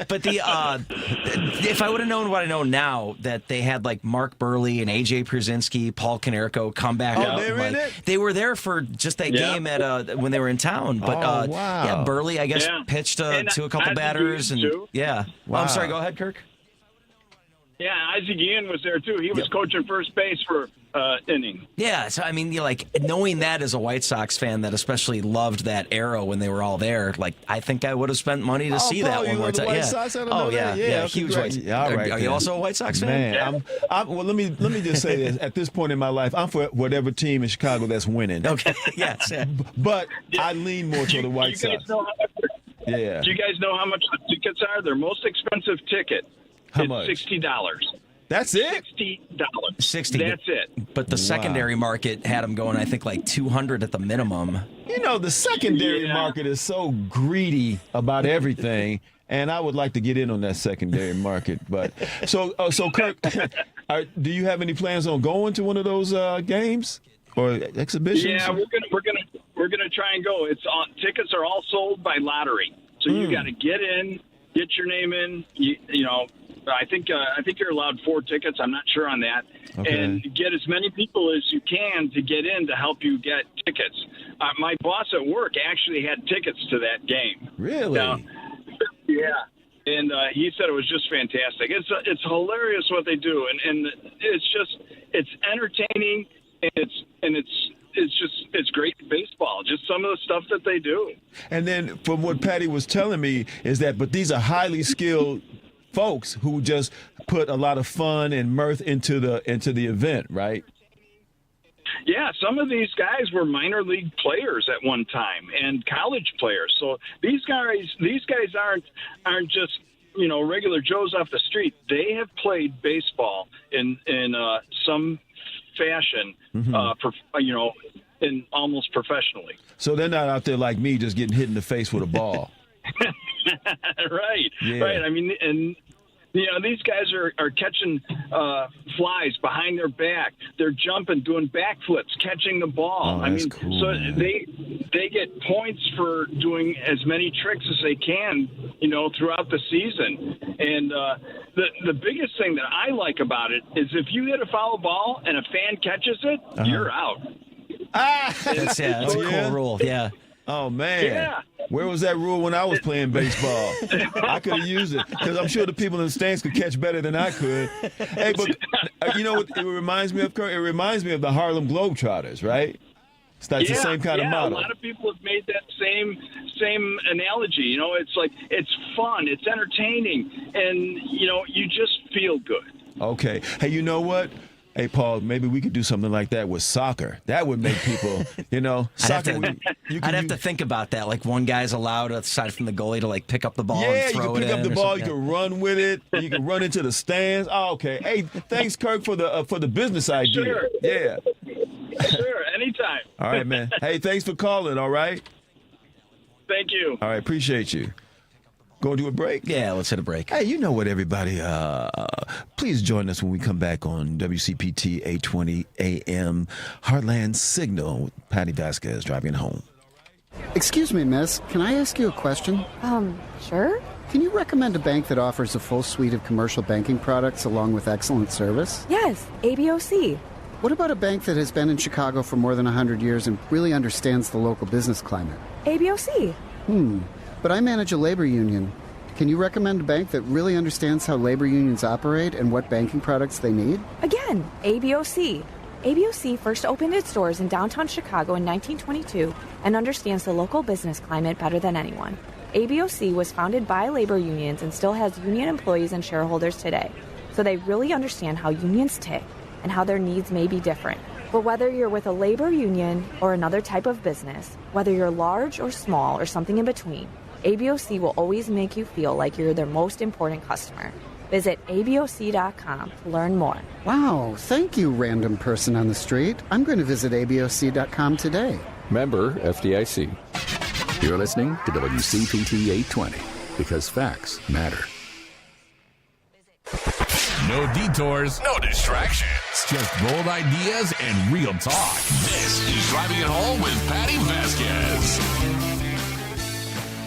But if I would have known what I know now, that they had Mark Burley and AJ Przinsky, Paul Konerko come back out. They were in it? They were there for just that game at when they were in town. But wow. yeah, Burley I guess pitched to a couple batters and yeah. Wow. Oh, I'm sorry. Go ahead, Kirk. Yeah, Isaac Ian was there too. He was coaching first base for inning. Yeah, so I mean, knowing that as a White Sox fan that especially loved that era when they were all there, I think I would have spent money to see that one more time. White Sox? Huge White Sox. Are you also a White Sox fan? Man, well, let me just say this. At this point in my life, I'm for whatever team in Chicago that's winning. Okay, yes. But I lean more toward the White Sox. Do you guys know how much the tickets are? Their most expensive ticket. How much? $60. That's it? $60. 60. That's it. But the secondary market had them going, I think, $200 at the minimum. The secondary market is so greedy about everything, and I would like to get in on that secondary market. But so Kirk, do you have any plans on going to one of those games or exhibitions? Yeah, we're gonna try and go. Tickets are all sold by lottery, so you got to get in, get your name in. I think you're allowed 4 tickets. I'm not sure on that. Okay. And get as many people as you can to get in to help you get tickets. My boss at work actually had tickets to that game. Really? Yeah. And he said it was just fantastic. It's hilarious what they do, and it's entertaining, and it's great baseball. Just some of the stuff that they do. And then from what Patty was telling me is that, but these are highly skilled folks who just put a lot of fun and mirth into the event, right? Yeah, some of these guys were minor league players at one time and college players. So these guys aren't just regular Joes off the street. They have played baseball in some fashion, and almost professionally. So they're not out there like me, just getting hit in the face with a ball. Right. Yeah. Right. I mean, and these guys are catching flies behind their back. They're jumping, doing backflips, catching the ball. Oh, that's cool, so man. they get points for doing as many tricks as they can, throughout the season. And the biggest thing that I like about it is if you hit a foul ball and a fan catches it, you're out. That's a cool rule. Yeah. Oh, man. Yeah. Where was that rule when I was playing baseball? I could have used it because I'm sure the people in the stands could catch better than I could. Hey, but you know what it reminds me of, Kurt? It reminds me of the Harlem Globetrotters, right? It's the same kind of model. A lot of people have made that same analogy. It's like it's fun, it's entertaining, and you just feel good. Okay. Hey, you know what? Hey, Paul, maybe we could do something like that with soccer. That would make people, soccer. I'd have to think about that. Like one guy's allowed aside from the goalie to like pick up the ball and throw it in. Yeah, you can pick up the ball. You can run with it. You can run into the stands. Oh, okay. Hey, thanks, Kirk, for the business idea. Sure. Yeah. Sure, anytime. All right, man. Hey, thanks for calling, all right? Thank you. All right, appreciate you. Going to a break? Yeah, let's hit a break. Hey, you know what, everybody? Please join us when we come back on WCPT 820 AM Heartland Signal with Patti Vasquez driving home. Excuse me, miss. Can I ask you a question? Sure. Can you recommend a bank that offers a full suite of commercial banking products along with excellent service? Yes, ABOC. What about a bank that has been in Chicago for more than 100 years and really understands the local business climate? ABOC. But I manage a labor union. Can you recommend a bank that really understands how labor unions operate and what banking products they need? Again, ABOC. ABOC first opened its doors in downtown Chicago in 1922 and understands the local business climate better than anyone. ABOC was founded by labor unions and still has union employees and shareholders today. So they really understand how unions tick and how their needs may be different. But whether you're with a labor union or another type of business, whether you're large or small or something in between, ABOC will always make you feel like you're their most important customer. Visit ABOC.com to learn more. Wow, thank you, random person on the street. I'm going to visit ABOC.com today. Member FDIC. You're listening to WCPT 820 because facts matter. No detours, no distractions, just bold ideas and real talk. This is Driving It Home with Patti Vasquez.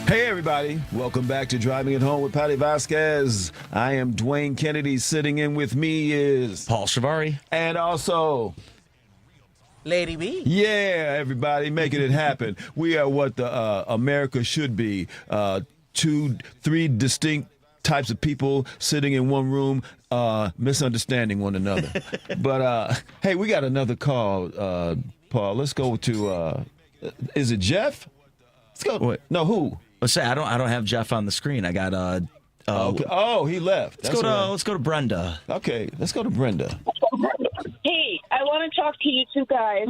Hey, everybody. Welcome back to Driving It Home with Patti Vasquez. I am Dwayne Kennedy. Sitting in with me is Paul Shivari. And also Lady B. Yeah, everybody, making it happen. We are what the America should be. 2-3 distinct types of people sitting in one room, misunderstanding one another. But, hey, we got another call, Paul. Let's go to, is it Jeff? Let's go. Wait. No, who? Let's say I don't have Jeff on the screen. I got okay. Oh, he left. Let's go to Brenda. Okay, let's go to Brenda. Hey, I want to talk to you two guys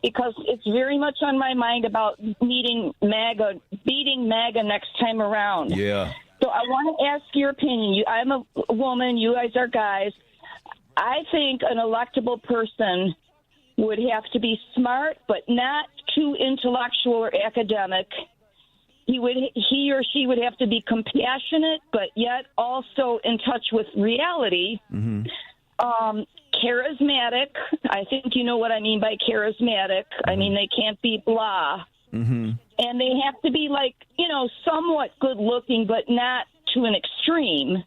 because it's very much on my mind about beating MAGA next time around. Yeah. So I want to ask your opinion. I'm a woman. You guys are guys. I think an electable person would have to be smart, but not too intellectual or academic. He or she would have to be compassionate, but yet also in touch with reality. Mm-hmm. Charismatic. I think you know what I mean by charismatic. I mean, they can't be blah. Mm-hmm. And they have to be somewhat good looking, but not to an extreme.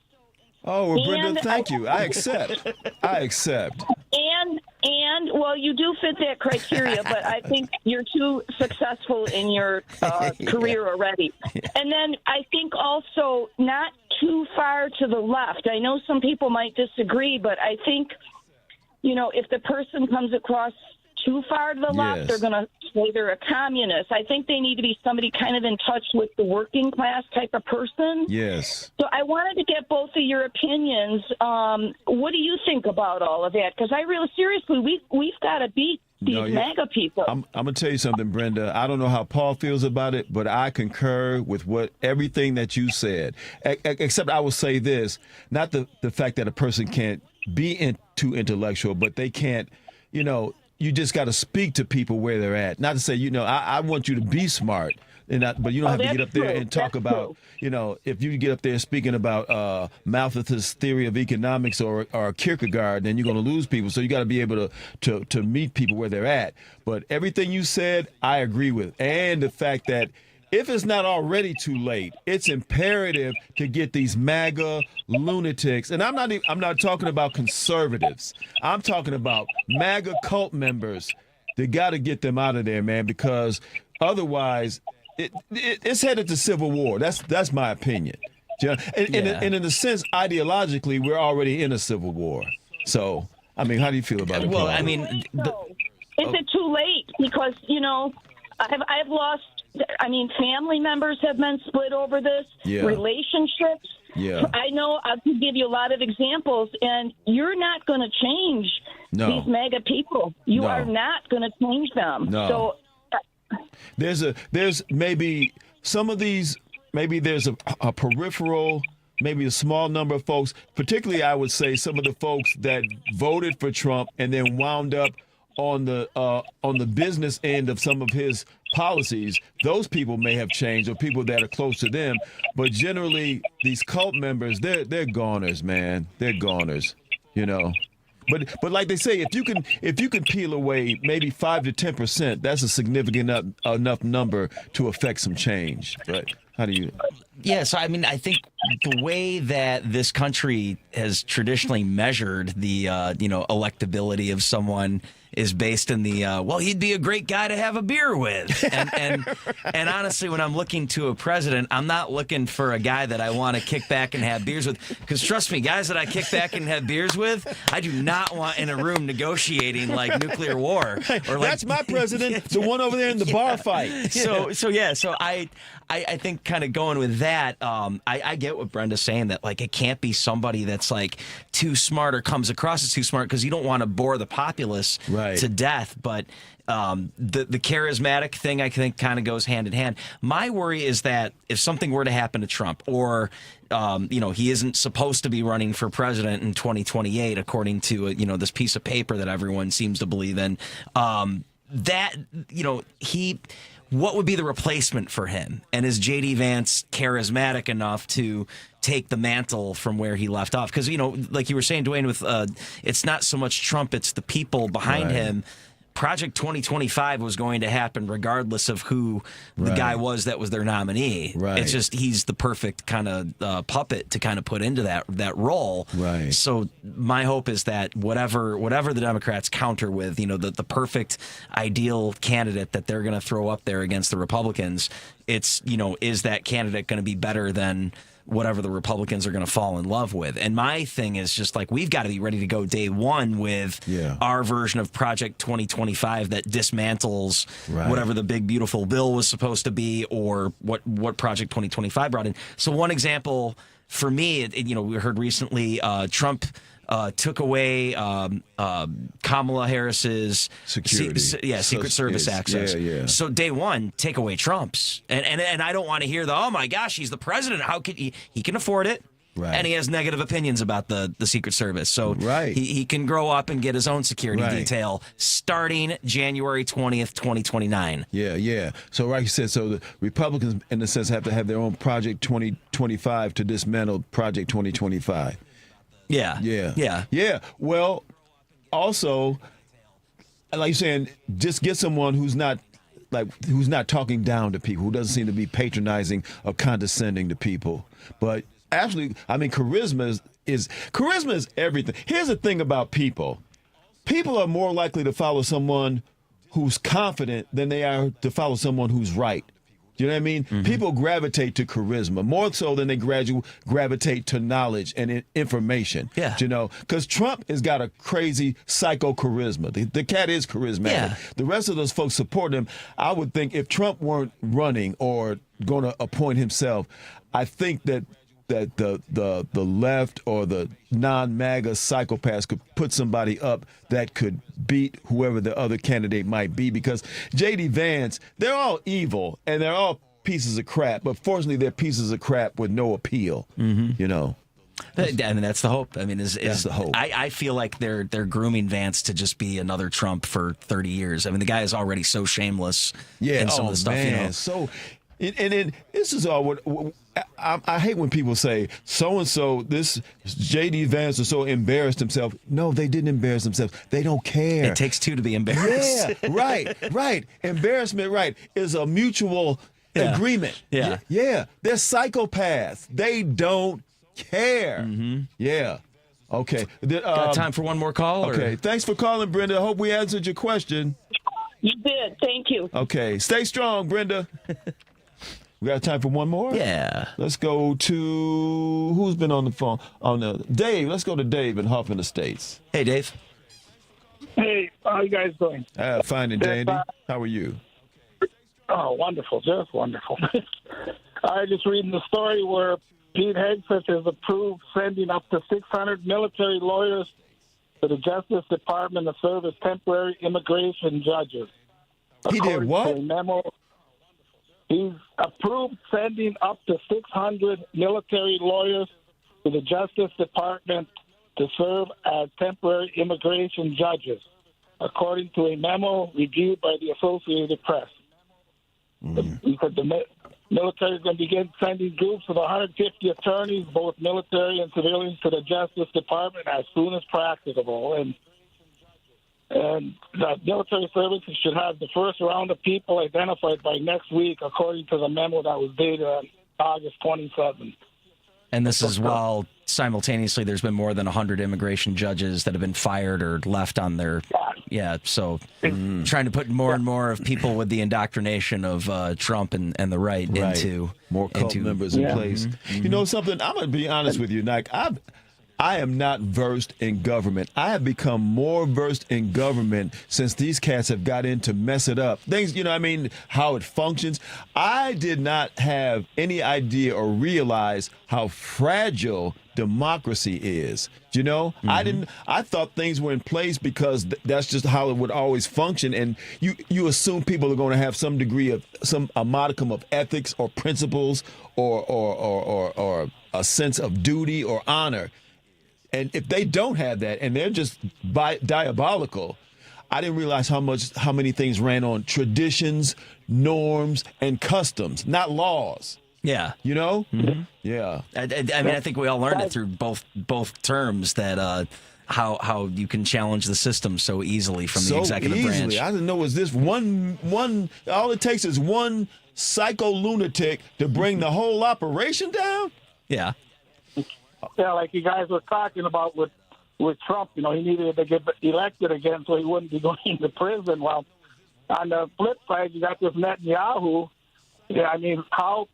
Oh, well, Brenda, thank you. I accept. And well, you do fit that criteria, but I think you're too successful in your career already. And then I think also not too far to the left. I know some people might disagree, but I think, if the person comes across too far to the left, they're going to say they're a communist. I think they need to be somebody kind of in touch with the working class type of person. Yes. So I wanted to get both of your opinions. What do you think about all of that? Because I really, seriously, we've got to beat these MAGA people. I'm going to tell you something, Brenda. I don't know how Paul feels about it, but I concur with everything that you said. Except I will say this, not the fact that a person can't be too intellectual, but they can't, you just got to speak to people where they're at. Not to say, I want you to be smart, but you don't have to get up there and talk about, if you get up there speaking about Malthus's theory of economics or Kierkegaard, then you're going to lose people. So you got to be able to meet people where they're at. But everything you said, I agree with. And the fact that if it's not already too late, it's imperative to get these MAGA lunatics. And I'm not talking about conservatives. I'm talking about MAGA cult members. They got to get them out of there, man, because otherwise it's headed to civil war. That's my opinion. And in a sense, ideologically, we're already in a civil war. So, I mean, how do you feel about it? Well, I mean, is it too late? Because, I've lost. I mean, family members have been split over this. Yeah. Relationships. Yeah. I know I can give you a lot of examples, and you're not going to change these MAGA people. You are not going to change them. No. So there's maybe some of these, maybe there's a peripheral, maybe a small number of folks, particularly I would say some of the folks that voted for Trump and then wound up on the business end of some of his policies. Those people may have changed, or people that are close to them. But generally, these cult members, they're goners, man. They're goners, you know. But like they say, if you can peel away maybe 5 to 10%, that's a significant enough number to affect some change. But how do you? Yeah, so I mean, I think the way that this country has traditionally measured the electability of someone is based in the well, he'd be a great guy to have a beer with. And honestly, when I'm looking to a president, I'm not looking for a guy that I want to kick back and have beers with. Because trust me, guys that I kick back and have beers with, I do not want in a room negotiating like nuclear war. Or like, that's my president, the one over there in the bar fight. So I think kind of going with that, I get what Brenda's saying, that like it can't be somebody that's like too smart or comes across as too smart, because you don't want to bore the populace to death. But the charismatic thing, I think, kind of goes hand in hand. My worry is that if something were to happen to Trump, or he isn't supposed to be running for president in 2028, according to this piece of paper that everyone seems to believe in, what would be the replacement for him? And is J.D. Vance charismatic enough to take the mantle from where he left off? Because, like you were saying, Dwayne, with it's not so much Trump, it's the people behind him. Project 2025 was going to happen regardless of who the guy was that was their nominee. It's just he's the perfect kind of puppet to kind of put into that role. So my hope is that whatever the Democrats counter with, the perfect ideal candidate that they're going to throw up there against the Republicans, it's, is that candidate going to be better than whatever the Republicans are going to fall in love with? And my thing is just like, we've got to be ready to go day one with our version of Project 2025 that dismantles whatever the big, beautiful bill was supposed to be, or what Project 2025 brought in. So one example for me, we heard recently Trump took away Kamala Harris's security, Secret Service access. So day one, take away Trump's, and I don't want to hear oh my gosh, he's the president. How could he can afford it? And he has negative opinions about the Secret Service. So he can grow up and get his own security detail starting January 20th, 2029. So like you said, so the Republicans in a sense have to have their own Project 2025 to dismantle Project 2025. Well, also, like you're saying, just get someone who's not talking down to people, who doesn't seem to be patronizing or condescending to people. But absolutely, I mean, charisma is everything. Here's the thing about people. People are more likely to follow someone who's confident than they are to follow someone who's right. You know what I mean? People gravitate to charisma more so than they gravitate to knowledge and information. Because Trump has got a crazy psycho charisma. The cat is charismatic. The rest of those folks support him. I would think if Trump weren't running or going to appoint himself, I think that the left or the non-MAGA psychopaths could put somebody up that could beat whoever the other candidate might be, because J.D. Vance, they're all evil and they're all pieces of crap, but fortunately they're pieces of crap with no appeal, I mean, that's the hope. I mean, that's the hope. I feel like they're grooming Vance to just be another Trump for 30 years. I mean, the guy is already so shameless in some of the stuff. Man. So, and then this is all what I hate when people say so-and-so, this J.D. Vance is so embarrassed himself. No, they didn't embarrass themselves. They don't care. It takes two to be embarrassed. Right. Embarrassment, is a mutual agreement. They're psychopaths. They don't care. Okay. Got time for one more call? Okay. Thanks for calling, Brenda. I hope we answered your question. You did. Thank you. Okay. Stay strong, Brenda. We got time for one more? Yeah. Let's go to, who's been on the phone? Dave. Let's go to Dave in Hoffman Estates. Hey, Dave. Hey, how you guys doing? Fine and dandy. How are you? Oh, wonderful. Just wonderful. I just reading the story where Pete Hegseth has approved sending up to 600 military lawyers to the Justice Department to serve as temporary immigration judges. He did what? According to a memo, he's approved sending up to 600 military lawyers to the Justice Department to serve as temporary immigration judges, according to a memo reviewed by the Associated Press. He said the military is going to begin sending groups of 150 attorneys, both military and civilians, to the Justice Department as soon as practicable. And the military services should have the first round of people identified by next week, according to the memo that was dated on August 27th. And this is while simultaneously there's been more than 100 immigration judges that have been fired or left on their... Yeah, so trying to put more and more of people with the indoctrination of Trump and the right into... More cult members in place. You know something? I'm going to be honest with you, Nike. I am not versed in government. I have become more versed in government since these cats have got in to mess it up. Things, you know what I mean, how it functions. I did not have any idea or realize how fragile democracy is. You know, I thought things were in place because that's just how it would always function. And you assume people are going to have some degree of a modicum of ethics or principles or a sense of duty or honor. And if they don't have that and they're just diabolical, I didn't realize how many things ran on traditions, norms, and customs, not laws. Yeah. You know? Yeah. I mean, I think we all learned it through both terms that how you can challenge the system so easily from the executive branch. I didn't know it was this one. All it takes is one psycho lunatic to bring the whole operation down. Yeah. Yeah, like you guys were talking about with Trump, you know, he needed to get elected again so he wouldn't be going to prison. Well, on the flip side, you got this Netanyahu. Yeah, I mean, how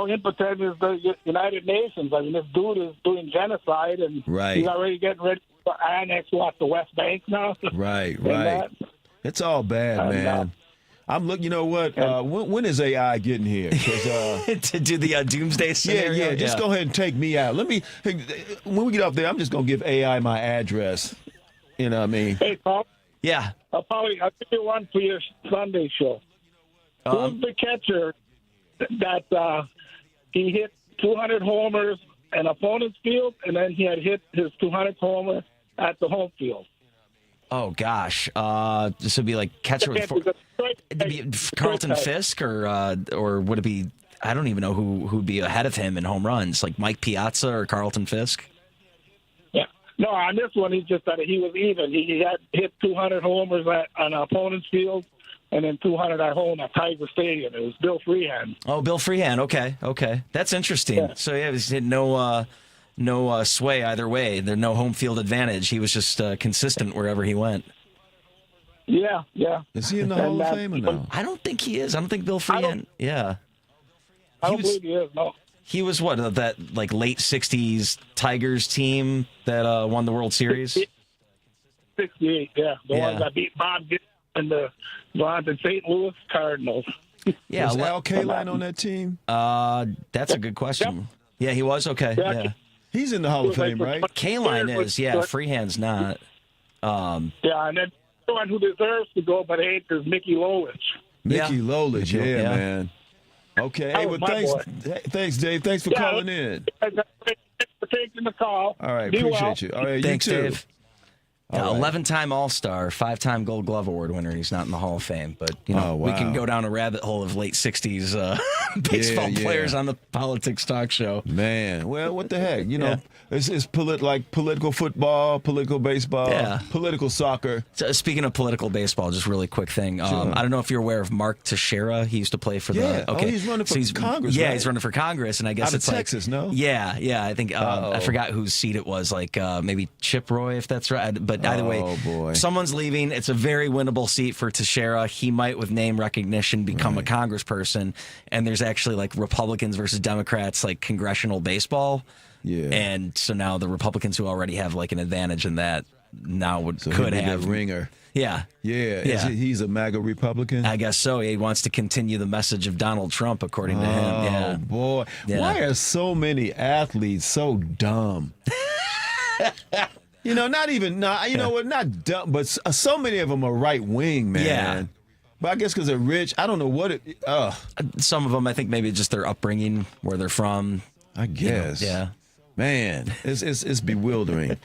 impotent is the United Nations? I mean, this dude is doing genocide, and he's already getting ready to annex the West Bank now. Right. It's all bad, man. I'm looking. You know what? When is AI getting here? To do the doomsday scenario. Yeah. Just go ahead and take me out. When we get up there, I'm just gonna give AI my address. You know what I mean? Hey, Paul. Yeah. I'll give you one for your Sunday show. Who's the catcher that he hit 200 homers in opponent's field, and then he had hit his 200th homer at the home field? Oh gosh, this would be like catcher with it'd be Carlton Fisk, or would it be? I don't even know who'd be ahead of him in home runs, like Mike Piazza or Carlton Fisk. Yeah, no, on this one he just said he was even. He had hit 200 homers on an opponent's field, and then 200 at home at Tiger Stadium. It was Bill Freehand. Oh, Bill Freehand. Okay, that's interesting. Yeah. So he had no sway either way. There's no home field advantage. He was just consistent wherever he went. Yeah. Is he in the Hall of Fame or no? I don't think he is. I don't think Bill Freehand. I don't believe he is. No. He was what, that like late '60s Tigers team that won the World Series. 68. Yeah, the ones that beat Bob Gibson and the St. Louis Cardinals. Yeah, was Al Kaline on that team? That's a good question. Yep. Yeah, he was. Okay. Yeah. He's in the Hall of Fame, right? Kaline is. Yeah, Freehand's not. Yeah, and then the one who deserves to go but ain't is Mickey Lolich. Mickey Lolich, yeah, man. Okay, hey, well, thanks, Dave. Thanks for calling in. Thanks for taking the call. All right, appreciate you. All right, thanks, you too. Dave. 11-time All-Star, 5-time Gold Glove Award winner. He's not in the Hall of Fame, but we can go down a rabbit hole of late '60s baseball players on the politics talk show. Man, well, what the heck? You know, it's like political football, political baseball, political soccer. So, speaking of political baseball, just really quick thing. I don't know if you're aware of Mark Teixeira. He used to play for the. Okay, he's running for Congress. Yeah, right? He's running for Congress, and I guess out it's of Texas, no? Yeah. I think I forgot whose seat it was. Like maybe Chip Roy, if that's right. But either way, someone's leaving. It's a very winnable seat for Teixeira. He might, with name recognition, become a congressperson. And there's actually like Republicans versus Democrats, like congressional baseball. Yeah. And so now the Republicans who already have like an advantage in that now could have a ringer. Yeah. He's a MAGA Republican? I guess so. He wants to continue the message of Donald Trump, according to him. Yeah. Oh, boy. Yeah. Why are so many athletes so dumb? Not even, not dumb, but so many of them are right wing, man. Yeah. But I guess because they're rich, I don't know what it. Some of them, I think maybe just their upbringing, where they're from. I guess. Yeah. Man, it's bewildering.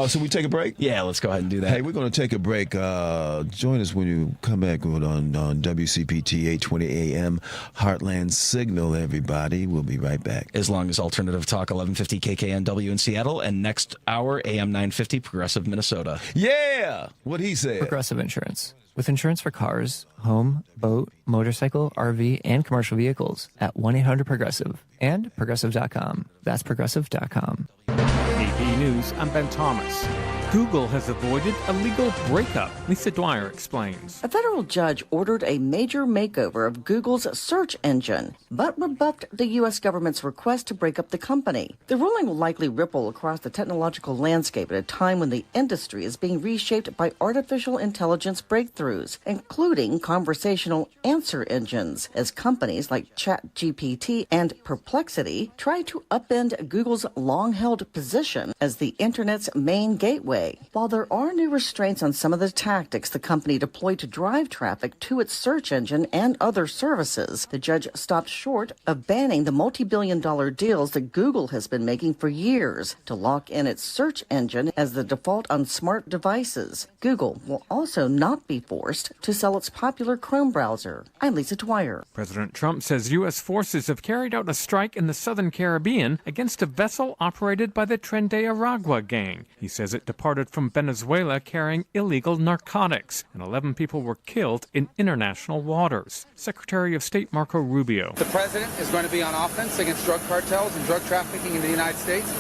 So we take a break? Yeah, let's go ahead and do that. Hey, we're going to take a break. Join us when you come back on WCPT 820 AM Heartland Signal, everybody. We'll be right back. As long as Alternative Talk 1150 KKNW in Seattle, and next hour AM 950 Progressive Minnesota. Yeah! What'd he say? Progressive Insurance. With insurance for cars, home, boat, motorcycle, RV, and commercial vehicles at 1-800-PROGRESSIVE and Progressive.com. That's Progressive.com. AP News, I'm Ben Thomas. Google has avoided a legal breakup. Lisa Dwyer explains. A federal judge ordered a major makeover of Google's search engine, but rebuffed the U.S. government's request to break up the company. The ruling will likely ripple across the technological landscape at a time when the industry is being reshaped by artificial intelligence breakthroughs, including conversational answer engines, as companies like ChatGPT and Perplexity try to upend Google's long-held position as the internet's main gateway. While there are new restraints on some of the tactics the company deployed to drive traffic to its search engine and other services, the judge stopped short of banning the multi-billion-dollar deals that Google has been making for years to lock in its search engine as the default on smart devices. Google will also not be forced to sell its popular Chrome browser. I'm Lisa Dwyer. President Trump says U.S. forces have carried out a strike in the southern Caribbean against a vessel operated by the Tren de Aragua gang. He says it departed from Venezuela carrying illegal narcotics, and 11 people were killed in international waters. Secretary of State Marco Rubio. The president is going to be on offense against drug cartels and drug trafficking in the United States.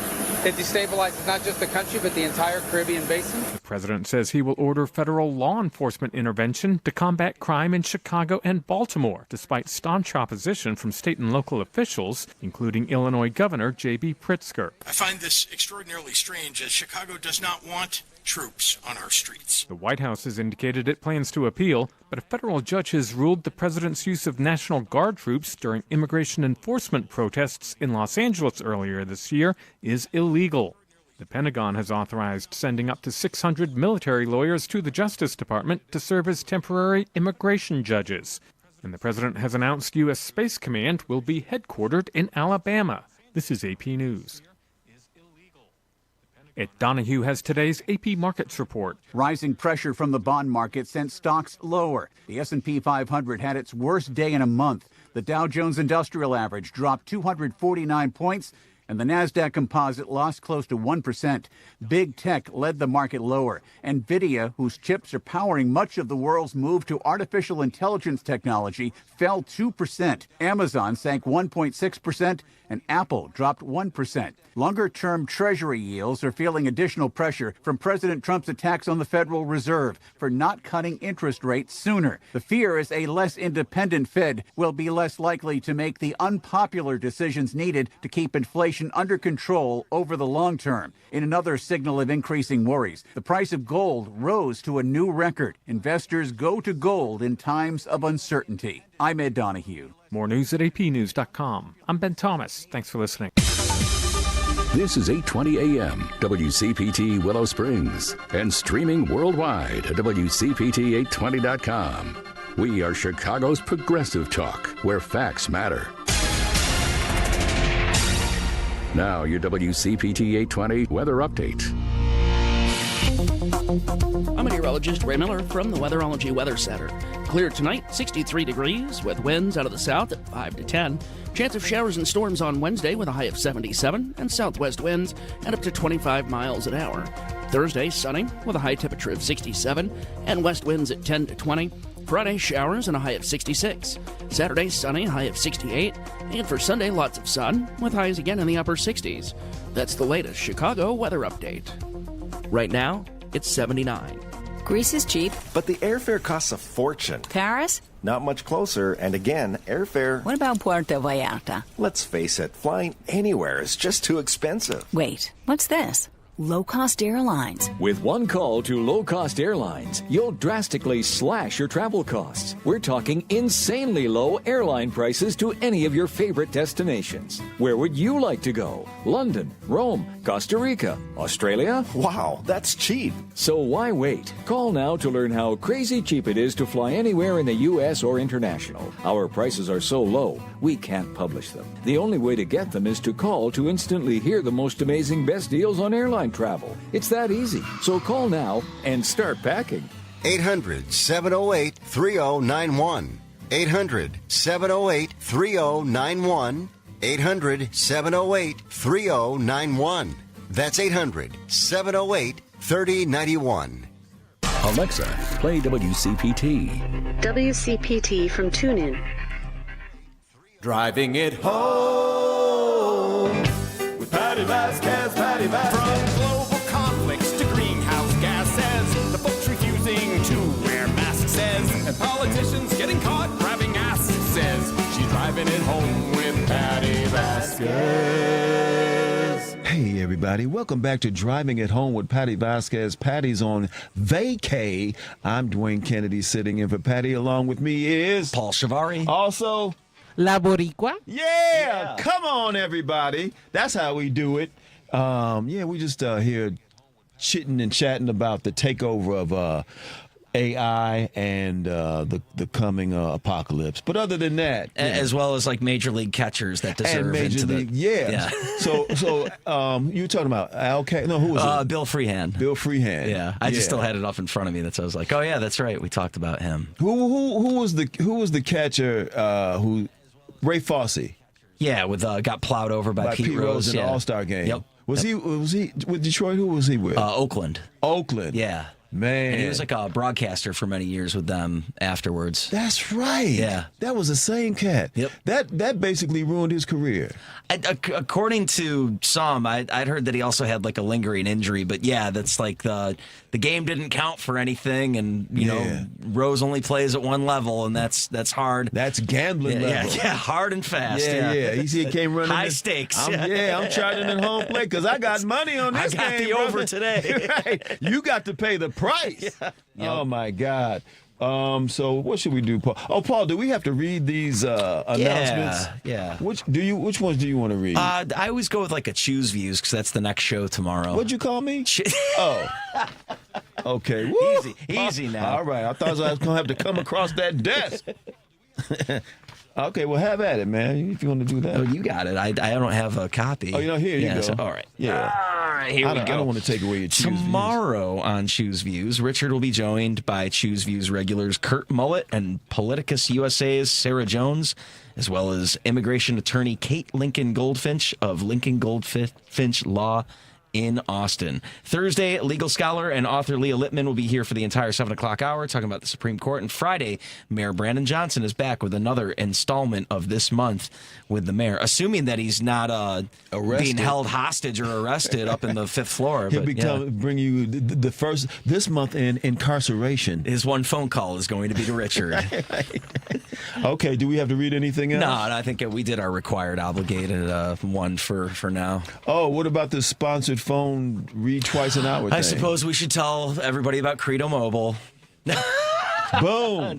It destabilizes not just the country, but the entire Caribbean basin. The president says he will order federal law enforcement intervention to combat crime in Chicago and Baltimore, despite staunch opposition from state and local officials, including Illinois Governor J.B. Pritzker. I find this extraordinarily strange, as Chicago does not want troops on our streets. The White House has indicated it plans to appeal, but a federal judge has ruled the president's use of National Guard troops during immigration enforcement protests in Los Angeles earlier this year is illegal. The Pentagon has authorized sending up to 600 military lawyers to the Justice Department to serve as temporary immigration judges. And the president has announced U.S. Space Command will be headquartered in Alabama. This is AP News. Ed Donahue has today's AP Markets report. Rising pressure from the bond market sent stocks lower. The S&P 500 had its worst day in a month. The Dow Jones Industrial Average dropped 249 points, and the Nasdaq Composite lost close to 1%. Big tech led the market lower. NVIDIA, whose chips are powering much of the world's move to artificial intelligence technology, fell 2%. Amazon sank 1.6%, and Apple dropped 1%. Longer-term Treasury yields are feeling additional pressure from President Trump's attacks on the Federal Reserve for not cutting interest rates sooner. The fear is a less independent Fed will be less likely to make the unpopular decisions needed to keep inflation under control over the long term. In another signal of increasing worries, the price of gold rose to a new record. Investors go to gold in times of uncertainty. I'm Ed Donahue. More news at apnews.com. I'm Ben Thomas. Thanks for listening. This is 820 AM, WCPT Willow Springs, and streaming worldwide at WCPT820.com. We are Chicago's progressive talk, where facts matter. Now, your WCPT 820 weather update. I'm meteorologist Ray Miller from the Weatherology Weather Center. Clear tonight, 63 degrees, with winds out of the south at 5 to 10. Chance of showers and storms on Wednesday with a high of 77, and southwest winds at up to 25 miles an hour. Thursday, sunny with a high temperature of 67, and west winds at 10 to 20. Friday, showers and a high of 66. Saturday, sunny, high of 68. And for Sunday, lots of sun, with highs again in the upper 60s. That's the latest Chicago weather update. Right now, it's 79. Greece is cheap. But the airfare costs a fortune. Paris? Not much closer, and again, airfare... What about Puerto Vallarta? Let's face it, flying anywhere is just too expensive. Wait, what's this? low-cost airlines. With one call to low-cost airlines, you'll drastically slash your travel costs. We're talking insanely low airline prices to any of your favorite destinations. Where would you like to go? London, Rome, Costa Rica, Australia? Wow, that's cheap. So why wait? Call now to learn how crazy cheap it is to fly anywhere in the U.S. or international. Our prices are so low, we can't publish them. The only way to get them is to call to instantly hear the most amazing best deals on airline travel. It's that easy. So call now and start packing. 800-708-3091. 800-708-3091. 800-708-3091. That's 800-708-3091. Alexa, play WCPT. WCPT from TuneIn. Driving it home with Patti Vasquez, Patti Vasquez. From global conflicts to greenhouse gases, the folks refusing to wear masks says, and politicians getting caught grabbing ass says, she's driving it home with Patti Vasquez. Hey, everybody. Welcome back to Driving It Home with Patti Vasquez. Patti's on vacay. I'm Dwayne Kennedy sitting in for Patti. Along with me is Paul Shavari. Also, La Boricua. Yeah, come on, everybody. That's how we do it. We just here chitting and chatting about the takeover of AI and the coming apocalypse. But other than that, as well as like major league catchers that deserve and major into league, the yeah. So you were talking about okay? No, who was it? Bill Freehand. Bill Freehand. Yeah, I just still had it up in front of me. I was like, oh yeah, that's right. We talked about him. Who was the catcher? Who Ray Fosse? Yeah, with got plowed over by Pete Rose in the All-Star game. Yep. Was he with Detroit? Who was he with? Oakland. Oakland. Yeah. Man. And he was like a broadcaster for many years with them afterwards. That's right. Yeah. That was the same cat. Yep. That basically ruined his career. According to some, I'd heard that he also had like a lingering injury. But yeah, that's like the game didn't count for anything. And, you know, Rose only plays at one level, and that's hard. That's gambling level. Yeah, hard and fast. Yeah. He came running. High stakes. I'm charging at home plate because I got money on this game. I got the over today. Right. You got to pay the price. Yeah. Oh, my God. So what should we do, Paul? Oh, Paul, do we have to read these announcements? Yeah. Which ones do you want to read? I always go with like a Choose Views because that's the next show tomorrow. What'd you call me? Oh. Okay. Woo. Easy now. All right. I thought I was going to have to come across that desk. Okay, well, have at it, man, if you want to do that. Oh, you got it. I don't have a copy. Oh, here you go. So, all right. Yeah. All right, here we go. I don't want to take away your Choose Tomorrow on Choose Views, Richard will be joined by Choose Views regulars Kurt Mullett and Politicus USA's Sarah Jones, as well as immigration attorney Kate Lincoln Goldfinch of Lincoln Goldfinch Law in Austin. Thursday, legal scholar and author Leah Littman will be here for the entire 7 o'clock hour talking about the Supreme Court. And Friday, Mayor Brandon Johnson is back with another installment of This Month with the mayor, assuming that he's not being held hostage or arrested up in the 5th floor. He'll bring you the first this month in incarceration. His one phone call is going to be to Richard. Okay, do we have to read anything else? No, I think we did our required obligated one for now. Oh, what about the sponsored phone read twice an hour thing? I suppose we should tell everybody about Credo Mobile. Boom.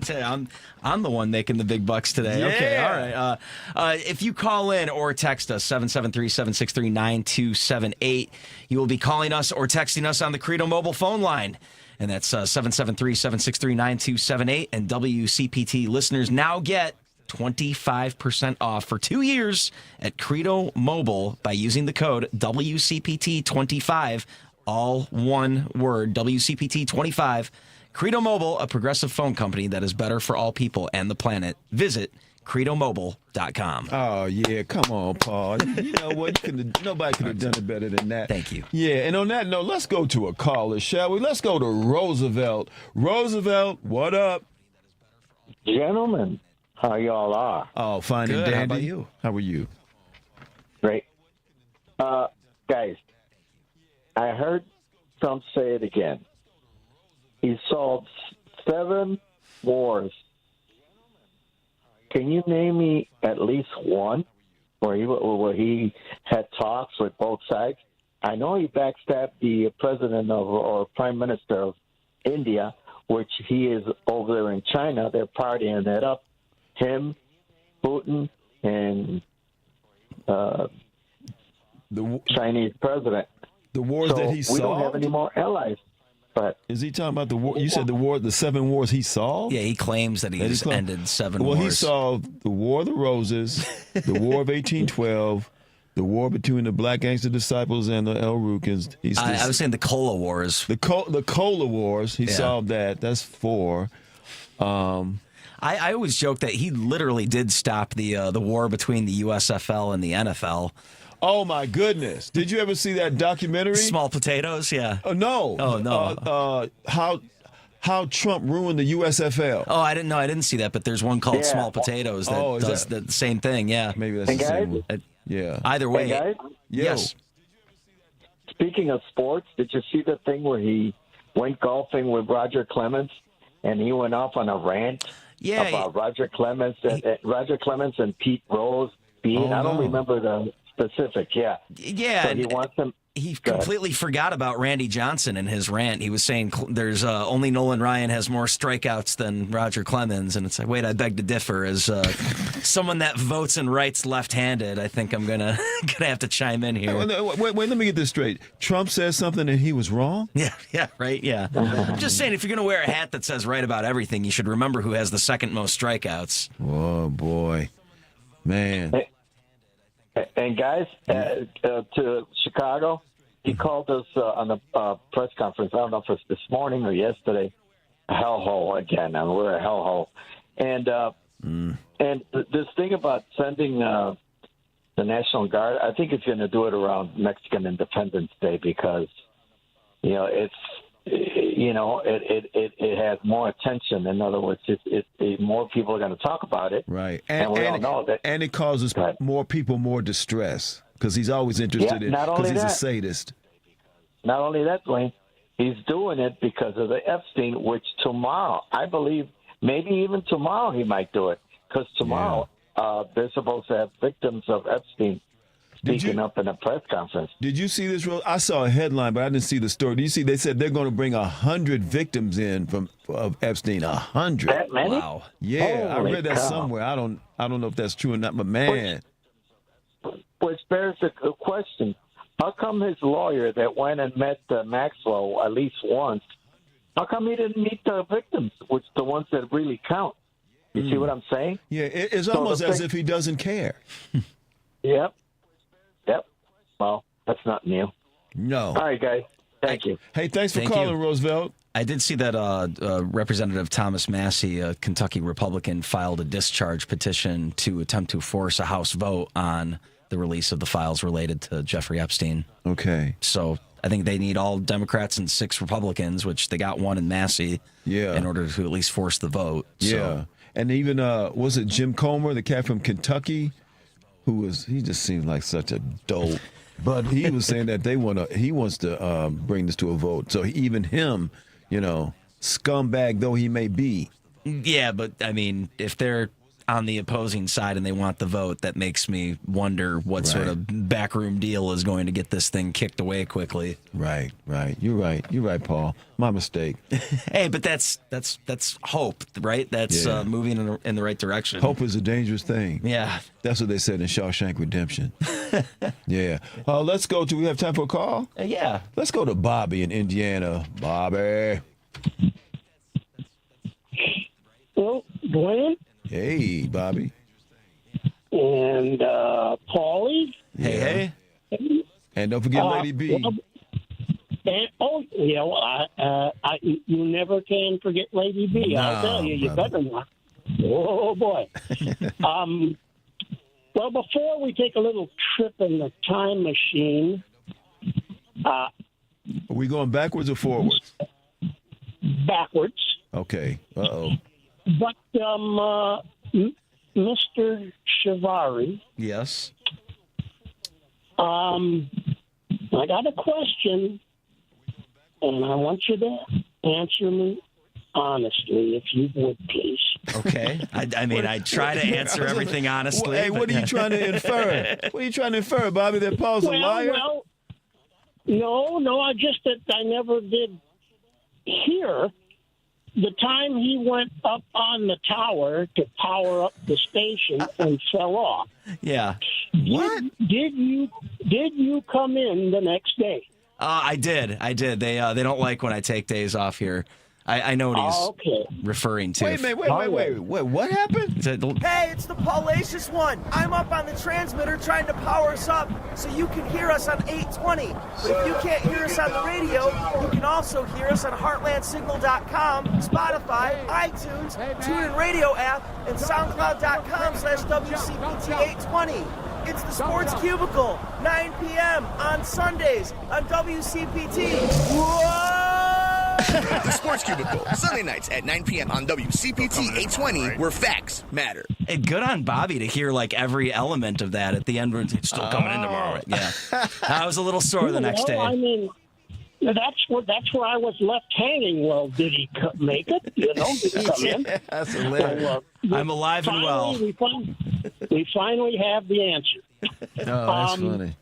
I'm the one making the big bucks today. Yeah. Okay, all right. If you call in or text us, 773-763-9278, you will be calling us or texting us on the Credo Mobile phone line. And that's 773-763-9278. And WCPT listeners now get 25% off for 2 years at Credo Mobile by using the code WCPT25, all one word, WCPT25. Credo Mobile, a progressive phone company that is better for all people and the planet. Visit credomobile.com. Oh, yeah. Come on, Paul. You know what? Nobody could have done it better than that. Thank you. Yeah, and on that note, let's go to a caller, shall we? Let's go to Roosevelt. Roosevelt, what up? Gentlemen, how y'all are? Oh, fine and dandy. How about you? How are you? Great. Guys, I heard Trump say it again. He solved 7 wars. Can you name me at least one where he had talks with both sides? I know he backstabbed the president or prime minister of India, which he is over there in China. They're partying it up. Him, Putin, and the Chinese president. The wars that he we solved? don't have any more allies. But is he talking about the war? You said the 7 wars he solved? Yeah, he claims that he's ended 7 wars. Well, he solved the War of the Roses, the War of 1812, the war between the Black Gangster Disciples and the El Rukins. I was saying the Cola Wars. The Cola Wars, he solved that. That's 4. I always joke that he literally did stop the war between the USFL and the NFL. Oh, my goodness. Did you ever see that documentary? Small Potatoes, yeah. No. Oh, no. How Trump ruined the USFL. Oh, I didn't know. I didn't see that, but there's one called Small Potatoes that does the same thing, yeah. Maybe that's the same one. Yeah. Either way. Hey, guys? Yes. Speaking of sports, did you see the thing where he went golfing with Roger Clemens and he went off on a rant about Roger Clemens and Pete Rose being, I don't remember the specific, Yeah, so he wants them. He completely forgot about Randy Johnson in his rant. He was saying there's only Nolan Ryan has more strikeouts than Roger Clemens, and it's like, wait, I beg to differ. As someone that votes and writes left-handed, I think I'm gonna have to chime in here. Wait, let me get this straight. Trump says something and he was wrong? Yeah, right, yeah. I'm just saying, if you're gonna wear a hat that says right about everything, you should remember who has the second most strikeouts. Oh boy, man. And guys, to Chicago, he called us on the press conference. I don't know if it's this morning or yesterday. A hellhole again. I mean, we're a hellhole. And this thing about sending the National Guard, I think it's going to do it around Mexican Independence Day because it has more attention. In other words, more people are going to talk about it. Right. And we all know that. And it causes more people more distress because he's always interested in because he's a sadist. Not only that, Dwayne, he's doing it because of the Epstein, which tomorrow, I believe, maybe even tomorrow he might do it because tomorrow they're supposed to have victims of Epstein speaking up in a press conference. Did you see this? I saw a headline, but I didn't see the story. Do you see? They said they're going to bring 100 victims in of Epstein. 100. That many? Wow. Yeah, Holy I read that cow. somewhere. I don't know if that's true or not, but man. Which bears a question. How come his lawyer that went and met Maxwell at least once, how come he didn't meet the victims, which the ones that really count? You see what I'm saying? Yeah, it's almost as if he doesn't care. Yep. Well, that's not new. No. All right, guys. Thank you. Hey, thanks for calling, Roosevelt. I did see that Representative Thomas Massey, a Kentucky Republican, filed a discharge petition to attempt to force a House vote on the release of the files related to Jeffrey Epstein. Okay. So I think they need all Democrats and 6 Republicans, which they got 1 in Massey, in order to at least force the vote. Yeah. So. And even, was it Jim Comer, the cat from Kentucky, he just seems like such a dope. But he was saying that he wants to bring this to a vote. So even him, scumbag though he may be. Yeah, but I mean, if they're on the opposing side and they want the vote, that makes me wonder what sort of backroom deal is going to get this thing kicked away quickly. Right. You're right, Paul. My mistake. Hey, but that's hope, right? That's moving in the right direction. Hope is a dangerous thing. Yeah. That's what they said in Shawshank Redemption. Yeah. Let's go to, we have time for a call? Yeah. Let's go to Bobby in Indiana. Bobby. Well, Dwayne? Hey, Bobby. And Paulie? Hey. And don't forget Lady B. You never can forget Lady B. I'll tell you, brother. better not. Oh, boy. Well, before we take a little trip in the time machine. Are we going backwards or forwards? Backwards. Okay. Uh-oh. But Mr. Shivari. Yes. I got a question, and I want you to answer me honestly, if you would, please. Okay. I mean, I try to answer everything honestly. Hey, what are you trying to infer? What are you trying to infer, Bobby? That Paul's a liar? No, just that I never did hear the time he went up on the tower to power up the station and fell off. Yeah. What? Did you come in the next day? I did. They don't like when I take days off here. I know what he's referring to. Wait. What happened? Hey, it's the Paulacious one. I'm up on the transmitter trying to power us up so you can hear us on 820. But if you can't hear us on the radio, you can also hear us on heartlandsignal.com, Spotify, iTunes, TuneIn Radio app, and SoundCloud.com/WCPT820. It's the Sports Cubicle, 9 p.m. on Sundays on WCPT. Whoa! The Sports Cubicle, Sunday nights at 9 p.m. on WCPT 820, where facts matter. And good on Bobby to hear like every element of that at the end. It's still coming in tomorrow. Yeah, I was a little sore the next day. I mean, that's where I was left hanging. Well, did he make it? Did he come in? That's hilarious. So, I'm alive and well. We finally have the answer. Oh, that's funny.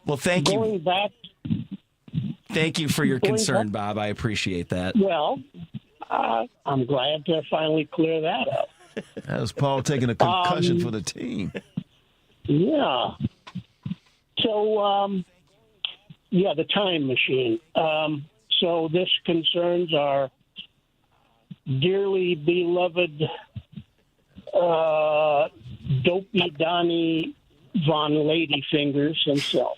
Well, thank you. Going back. Thank you for your concern, Bob. I appreciate that. Well, I'm glad to finally clear that up. That was Paul taking a concussion for the team. Yeah. So, the time machine. So this concerns our dearly beloved Dopey Donnie von Ladyfingers himself.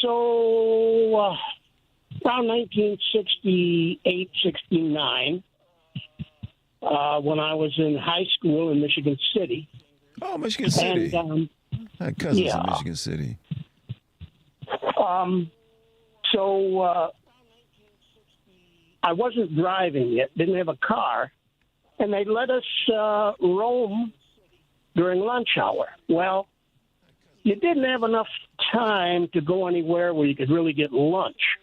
So around 1968, 69, when I was in high school in Michigan City. Oh, Michigan City. And, I had cousins in Michigan City. So I wasn't driving yet, didn't have a car, and they let us roam during lunch hour. Well, you didn't have enough time to go anywhere where you could really get lunch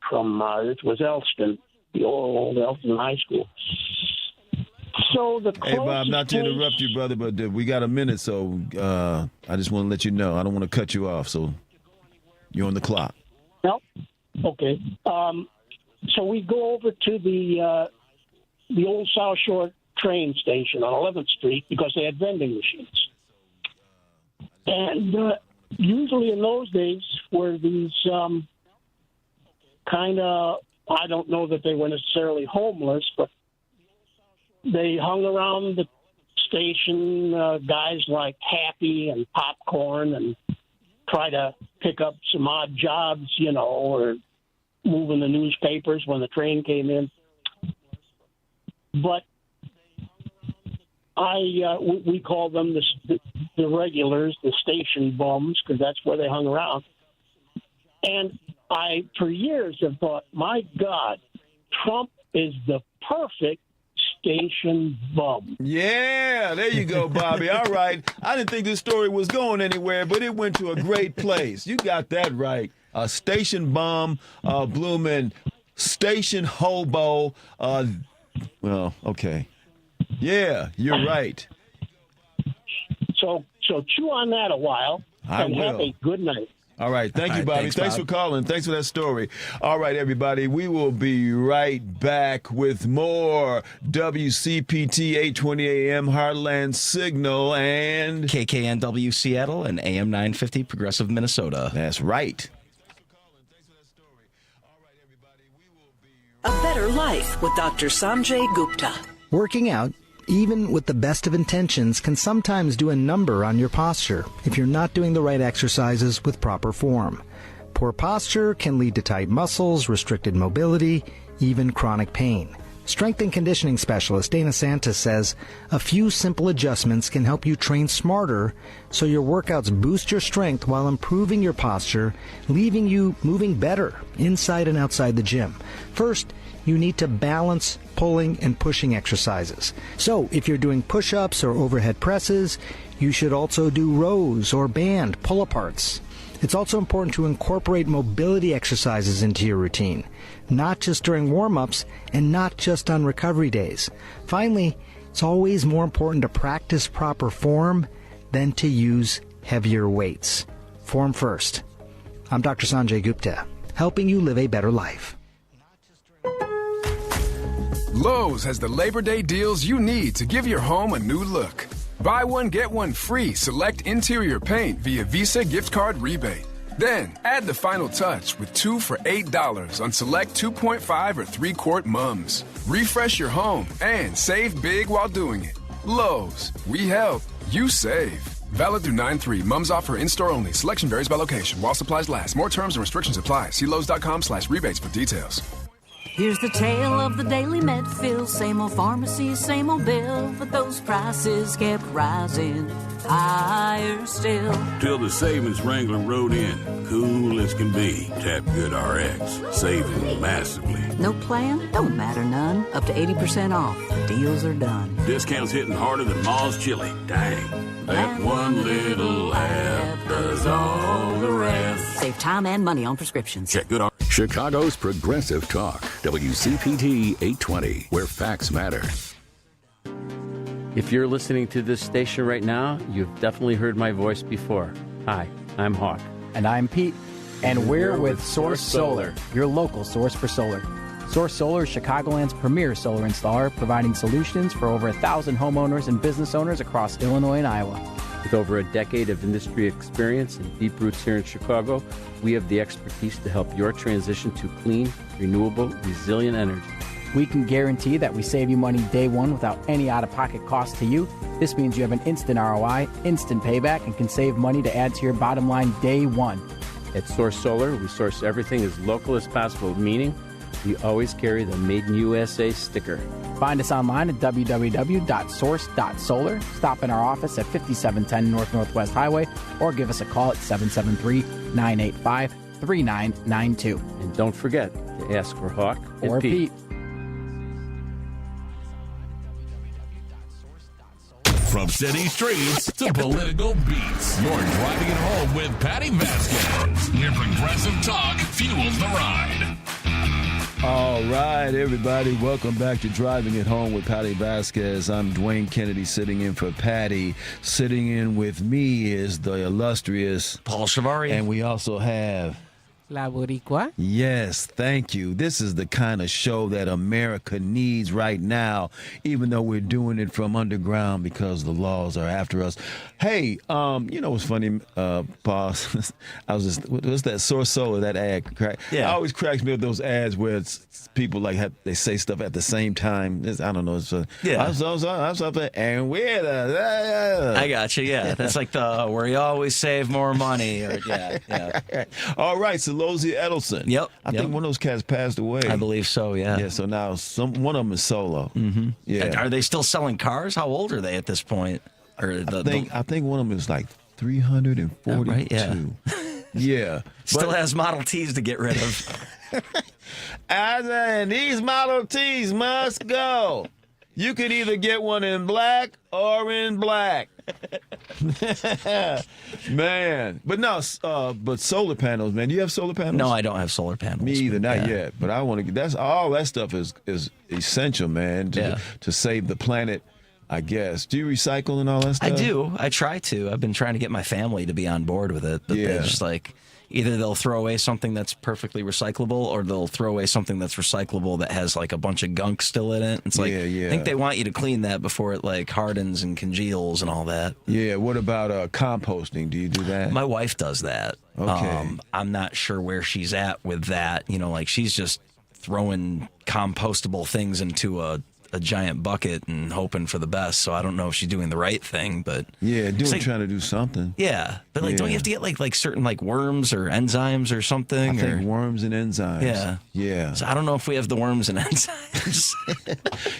from, it was Elston, the old Elston High School. So the Hey, Bob, not to interrupt you, brother, but we got a minute, so I just want to let you know. I don't want to cut you off, so you're on the clock. Nope. Okay. So we go over to the old South Shore train station on 11th Street because they had vending machines. And usually in those days were these kind of, I don't know that they were necessarily homeless, but they hung around the station, guys like Happy and Popcorn, and try to pick up some odd jobs, or moving the newspapers when the train came in. But we call them the regulars, the station bums, because that's where they hung around. And I, for years, have thought, my God, Trump is the perfect station bum. Yeah, there you go, Bobby. All right. I didn't think this story was going anywhere, but it went to a great place. You got that right. A station bum, blooming station hobo. Well, okay. Yeah, you're right. So chew on that a while. I will. Have a good night. All right. Thank you, Bobby. Thanks for calling. Thanks for that story. All right, everybody. We will be right back with more WCPT 820 AM Heartland Signal and KKNW Seattle and AM 950 Progressive Minnesota. That's right. A Better Life with Dr. Sanjay Gupta. Working out, even with the best of intentions, can sometimes do a number on your posture if you're not doing the right exercises with proper form. Poor posture can lead to tight muscles, restricted mobility, even chronic pain. Strength and conditioning specialist Dana Santos says a few simple adjustments can help you train smarter so your workouts boost your strength while improving your posture, leaving you moving better inside and outside the gym. First, you need to balance pulling and pushing exercises. So if you're doing push-ups or overhead presses, you should also do rows or band pull-aparts. It's also important to incorporate mobility exercises into your routine, not just during warm-ups and not just on recovery days. Finally, it's always more important to practice proper form than to use heavier weights. Form first. I'm Dr. Sanjay Gupta, helping you live a better life. Lowe's has the Labor Day deals you need to give your home a new look. Buy one, get one free select interior paint via Visa gift card rebate. Then, add the final touch with 2 for $8 on select 2.5 or 3-quart mums. Refresh your home and save big while doing it. Lowe's, we help, you save. Valid through 9/3. Mums offer in-store only. Selection varies by location. While supplies last. More terms and restrictions apply. See Lowes.com/rebates for details. Here's the tale of the daily med fill. Same old pharmacy, same old bill. But those prices kept rising higher still. Till the savings Wrangler rode in. Cool as can be. Tap Good RX. Saving massively. No plan? Don't matter none. Up to 80% off. Deals are done. Discounts hitting harder than Ma's chili. Dang. That one little app does all the rest. Save time and money on prescriptions. Check Good RX. Chicago's Progressive Talk, WCPT 820, where facts matter. If you're listening to this station right now, you've definitely heard my voice before. Hi, I'm Hawk. And I'm Pete. And we're with Source Solar, your local source for solar. Source Solar is Chicagoland's premier solar installer, providing solutions for over 1,000 homeowners and business owners across Illinois and Iowa. With over a decade of industry experience and deep roots here in Chicago, we have the expertise to help your transition to clean, renewable, resilient energy. We can guarantee that we save you money day one without any out-of-pocket cost to you. This means you have an instant ROI, instant payback, and can save money to add to your bottom line day one. At Source Solar, we source everything as local as possible, meaning we always carry the Made in USA sticker. Find us online at www.source.solar. Stop in our office at 5710 North Northwest Highway or give us a call at 773-985-3992. And don't forget to ask for Hawk or Pete. From city streets to political beats, you're driving it home with Patti Vasquez, where progressive talk fuels the ride. All right, everybody, welcome back to Driving It Home with Patti Vasquez. I'm Dwayne Kennedy sitting in for Patti. Sitting in with me is the illustrious Paul Shavari. And we also have La Boricua. Yes, thank you. This is the kind of show that America needs right now, even though we're doing it from underground because the laws are after us. Hey, you know what's funny, boss? I was just, what's that Source Solar, that ad? Yeah. It always cracks me up those ads where it's people like they say stuff at the same time. I don't know. It's yeah. I'm something, and we're the. I got you. Yeah, that's like the where you always save more money. Or, yeah. All right, so Lozie Edelson. Yep. I think one of those cats passed away. I believe so. Yeah. Yeah. So now one of them is solo. Mm-hmm. Yeah. And are they still selling cars? How old are they at this point? Or I think one of them is like 342. Right, yeah. Yeah. Still has Model Ts to get rid of. And these Model Ts must go. You could either get one in black or in black. Man. But no, but solar panels, man. Do you have solar panels? No, I don't have solar panels. Me either, not yet. But I want to get that's all that stuff is essential, man, to save the planet, I guess. Do you recycle and all that stuff? I do. I try to. I've been trying to get my family to be on board with it, but they're just like either they'll throw away something that's perfectly recyclable or they'll throw away something that's recyclable that has like a bunch of gunk still in it. It's like, I think they want you to clean that before it like hardens and congeals and all that. Yeah. What about composting? Do you do that? My wife does that. Okay. I'm not sure where she's at with that. You know, like she's just throwing compostable things into a giant bucket and hoping for the best. So I don't know if she's doing the right thing, but trying to do something. Yeah, but like, don't you have to get like certain like worms or enzymes or something? I think worms and enzymes. Yeah. So I don't know if we have the worms and enzymes.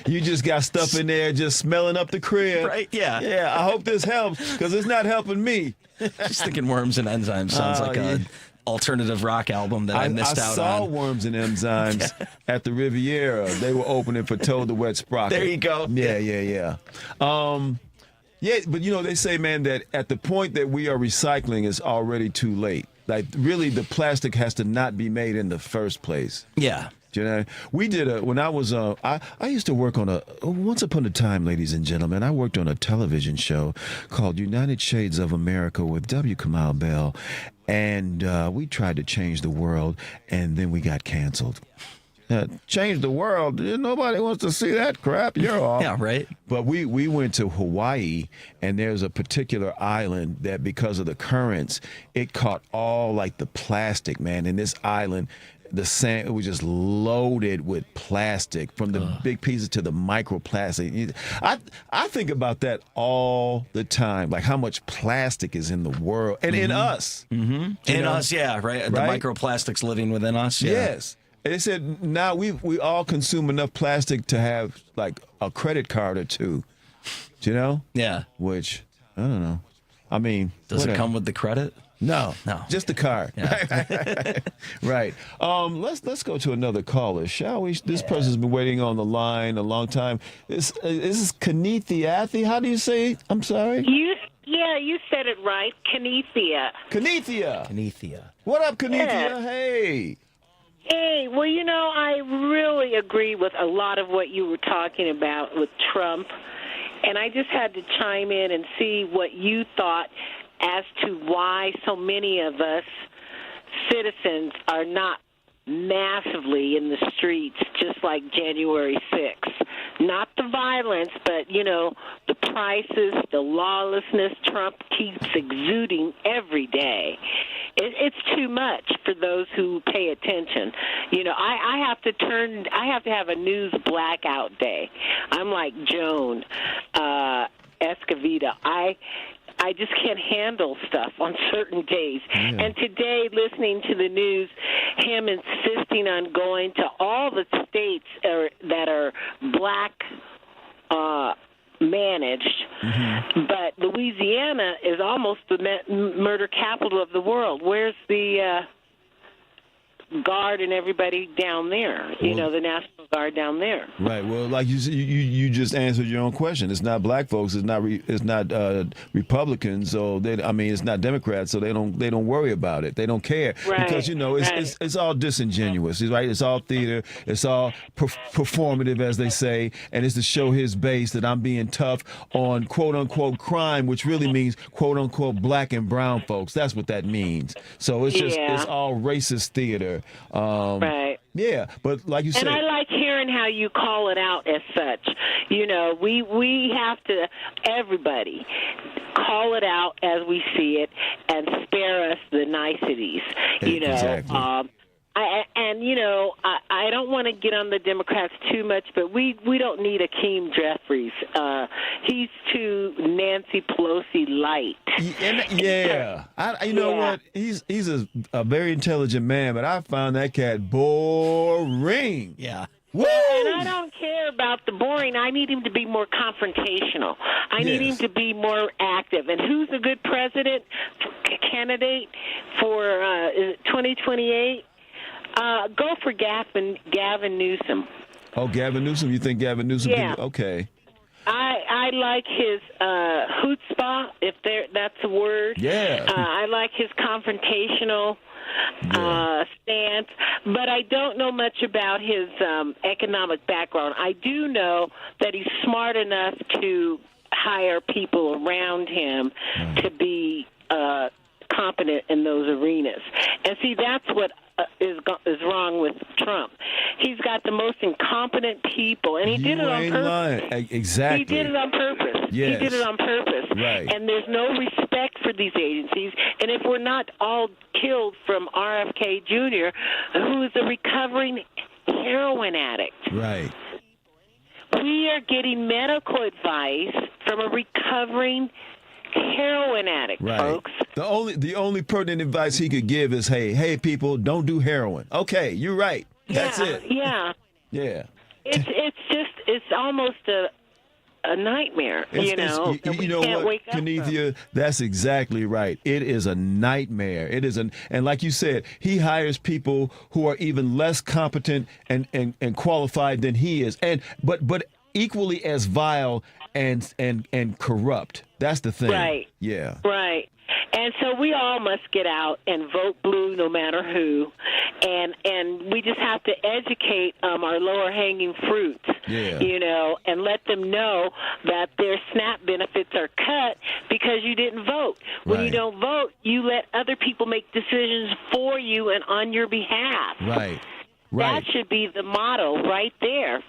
You just got stuff in there just smelling up the crib, right? Yeah. Yeah. I hope this helps because it's not helping me. Just thinking worms and enzymes sounds like a alternative rock album that I missed out on. I saw Worms and Enzymes at the Riviera. They were opening for Toad the Wet Sprocket. There you go. Yeah. But you know, they say, man, that at the point that we are recycling is already too late. Like, really, the plastic has to not be made in the first place. Yeah. You know, we did when I was I used to work on once upon a time, ladies and gentlemen, I worked on a television show called United Shades of America with W. Kamau Bell, and we tried to change the world, and then we got canceled. Change the world. Nobody wants to see that crap. You're off. Yeah, right. But we went to Hawaii, and there's a particular island that because of the currents, it caught all like the plastic, man. And this island, the sand, it was just loaded with plastic, from the big pieces to the microplastic. I think about that all the time, like how much plastic is in the world and in us. Mm-hmm. In us, yeah, right? The microplastics living within us. Yeah. Yes. And they said now we all consume enough plastic to have like a credit card or two, you know? Yeah. Which, I don't know. I mean. Does it come with the credit? No. Just the card. Yeah. Right. Let's go to another caller, shall we? This person's been waiting on the line a long time. Is this Kenethiathy? How do you say it? I'm sorry? You said it right. Kenethia. Kenethia. What up, Kenethia? Yeah. Hey. Hey, well, I really agree with a lot of what you were talking about with Trump, and I just had to chime in and see what you thought as to why so many of us citizens are not massively in the streets, just like January 6th. Not the violence, but, the prices, the lawlessness Trump keeps exuding every day. It's too much for those who pay attention. I have to have a news blackout day. I'm like Joan Escovita. I just can't handle stuff on certain days. Yeah. And today, listening to the news, him insisting on going to all the states that are black managed, but Louisiana is almost the murder capital of the world. Where's the Guard and everybody down there, the National Guard down there? Right. Well, like you just answered your own question. It's not black folks. It's not Republicans. So it's not Democrats. So they don't worry about it. They don't care because it's all disingenuous. Right. It's all theater. It's all performative, as they say, and it's to show his base that I'm being tough on quote unquote crime, which really means quote unquote black and brown folks. That's what that means. So it's just it's all racist theater. Right. Yeah, but like you said, and I like hearing how you call it out as such. We have to, everybody, call it out as we see it and spare us the niceties. Exactly. I don't want to get on the Democrats too much, but we don't need Akeem Jeffries. He's too Nancy Pelosi light. You know what? He's a very intelligent man, but I found that cat boring. Yeah. Woo! And I don't care about the boring. I need him to be more confrontational. I need him to be more active. And who's a good president candidate for 2028? Go for Gavin Newsom. Oh, Gavin Newsom? You think Gavin Newsom? Yeah. Okay. I like his chutzpah, if that's a word. Yeah. I like his confrontational stance, but I don't know much about his economic background. I do know that he's smart enough to hire people around him to be competent in those arenas. And see, that's what is wrong with Trump. He's got the most incompetent people, and he did it on purpose. Exactly. He did it on purpose. Yes. He did it on purpose. Right. And there's no respect for these agencies. And if we're not all killed from RFK Jr., who is a recovering heroin addict. Right. We are getting medical advice from a recovering heroin addict, folks. The only pertinent advice he could give is, hey, people, don't do heroin. Okay, you're right. That's it. Yeah. Yeah. It's almost a nightmare. You know what, Kenethia? That's exactly right. It is a nightmare. It is and like you said, he hires people who are even less competent and qualified than he is, but equally as vile and corrupt. That's the thing. Right. Yeah. Right. And so we all must get out and vote blue no matter who. and we just have to educate our lower hanging fruits, and let them know that their SNAP benefits are cut because you didn't vote. When you don't vote, you let other people make decisions for you and on your behalf. Right. That should be the motto right there,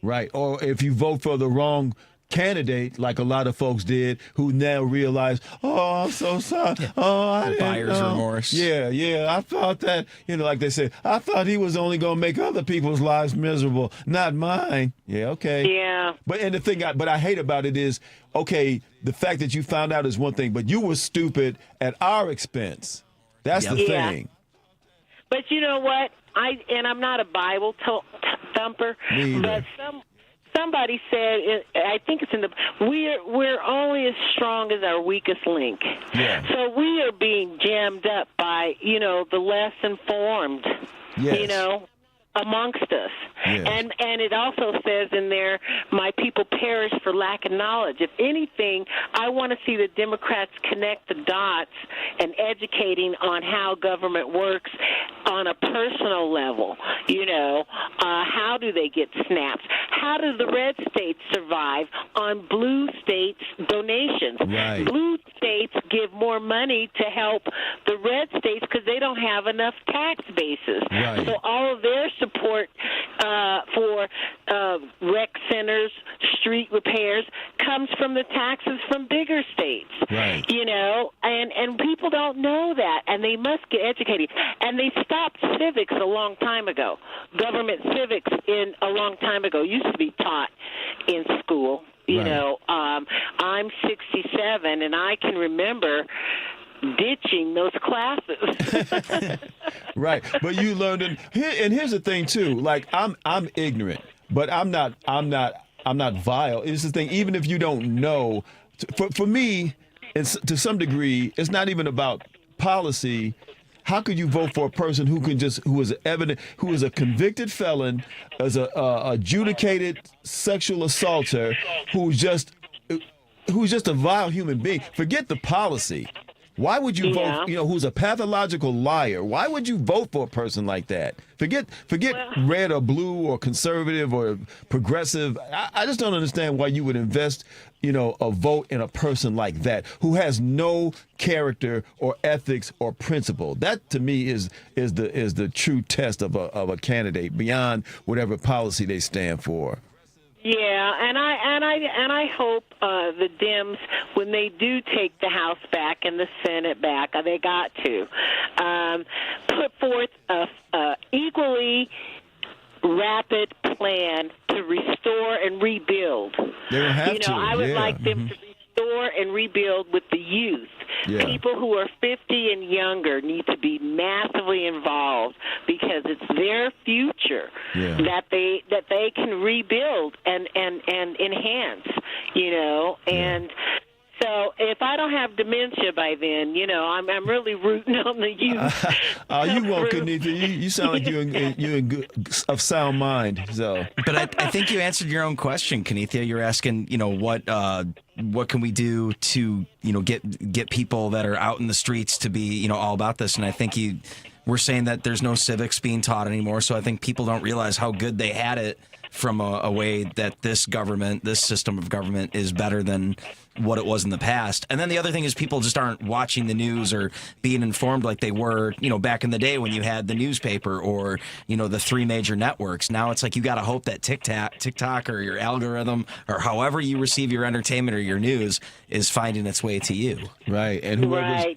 Right. Or if you vote for the wrong candidate, like a lot of folks did, who now realize, oh, I'm so sorry. Oh, I didn't buyer's know. remorse. Yeah. I thought that, like they said, I thought he was only going to make other people's lives miserable, not mine. Yeah, okay. Yeah. But and the thing, I hate about it is, okay, the fact that you found out is one thing, but you were stupid at our expense. That's the thing. But you know what? I'm not a Bible thumper, but somebody said, I think it's in the, we're only as strong as our weakest link. Yeah. So we are being jammed up by, the less informed, amongst us. Yes. And it also says in there, my people perish for lack of knowledge. If anything, I want to see the Democrats connect the dots and educating on how government works on a personal level. How do they get snaps? How do the red states survive on blue states' donations? Right. Blue states give more money to help the red states because they don't have enough tax bases. Right. So all of their support for rec centers, street repairs, comes from the taxes from bigger states. Right. And people don't know that, and they must get educated. And they stopped civics a long time ago. Government civics a long time ago used to be taught in school. I'm 67, and I can remember ditching those classes. Right, but you learned it. And here's the thing too. Like I'm ignorant, but I'm not vile. It's the thing. Even if you don't know, for me, it's to some degree, it's not even about policy. How could you vote for a person who is a convicted felon, as a adjudicated sexual assaulter, who's just a vile human being? Forget the policy. Why would you vote, who's a pathological liar? Why would you vote for a person like that? Forget red or blue or conservative or progressive. I just don't understand why you would invest, a vote in a person like that who has no character or ethics or principle. That to me is the true test of a candidate beyond whatever policy they stand for. Yeah, and I hope the Dems, when they do take the House back and the Senate back, they got to put forth a equally rapid plan to restore and rebuild. They don't have to. I would like them to restore and rebuild with the youth. Yeah. People who are 50 and younger need to be massively involved because it's their future that they can rebuild and enhance, and so if I don't have dementia by then, I'm really rooting on the youth. You won't, Kenitha. You sound like you're in good, of sound mind. So, but I think you answered your own question, Kenitha. You're asking, what can we do to, get people that are out in the streets to be, all about this? And I think we're saying that there's no civics being taught anymore. So I think people don't realize how good they had it from a way that this system of government is better than what it was in the past. And then the other thing is people just aren't watching the news or being informed like they were, back in the day when you had the newspaper or, the three major networks. Now it's like you got to hope that TikTok or your algorithm or however you receive your entertainment or your news is finding its way to you. Right. And whoever's... Right.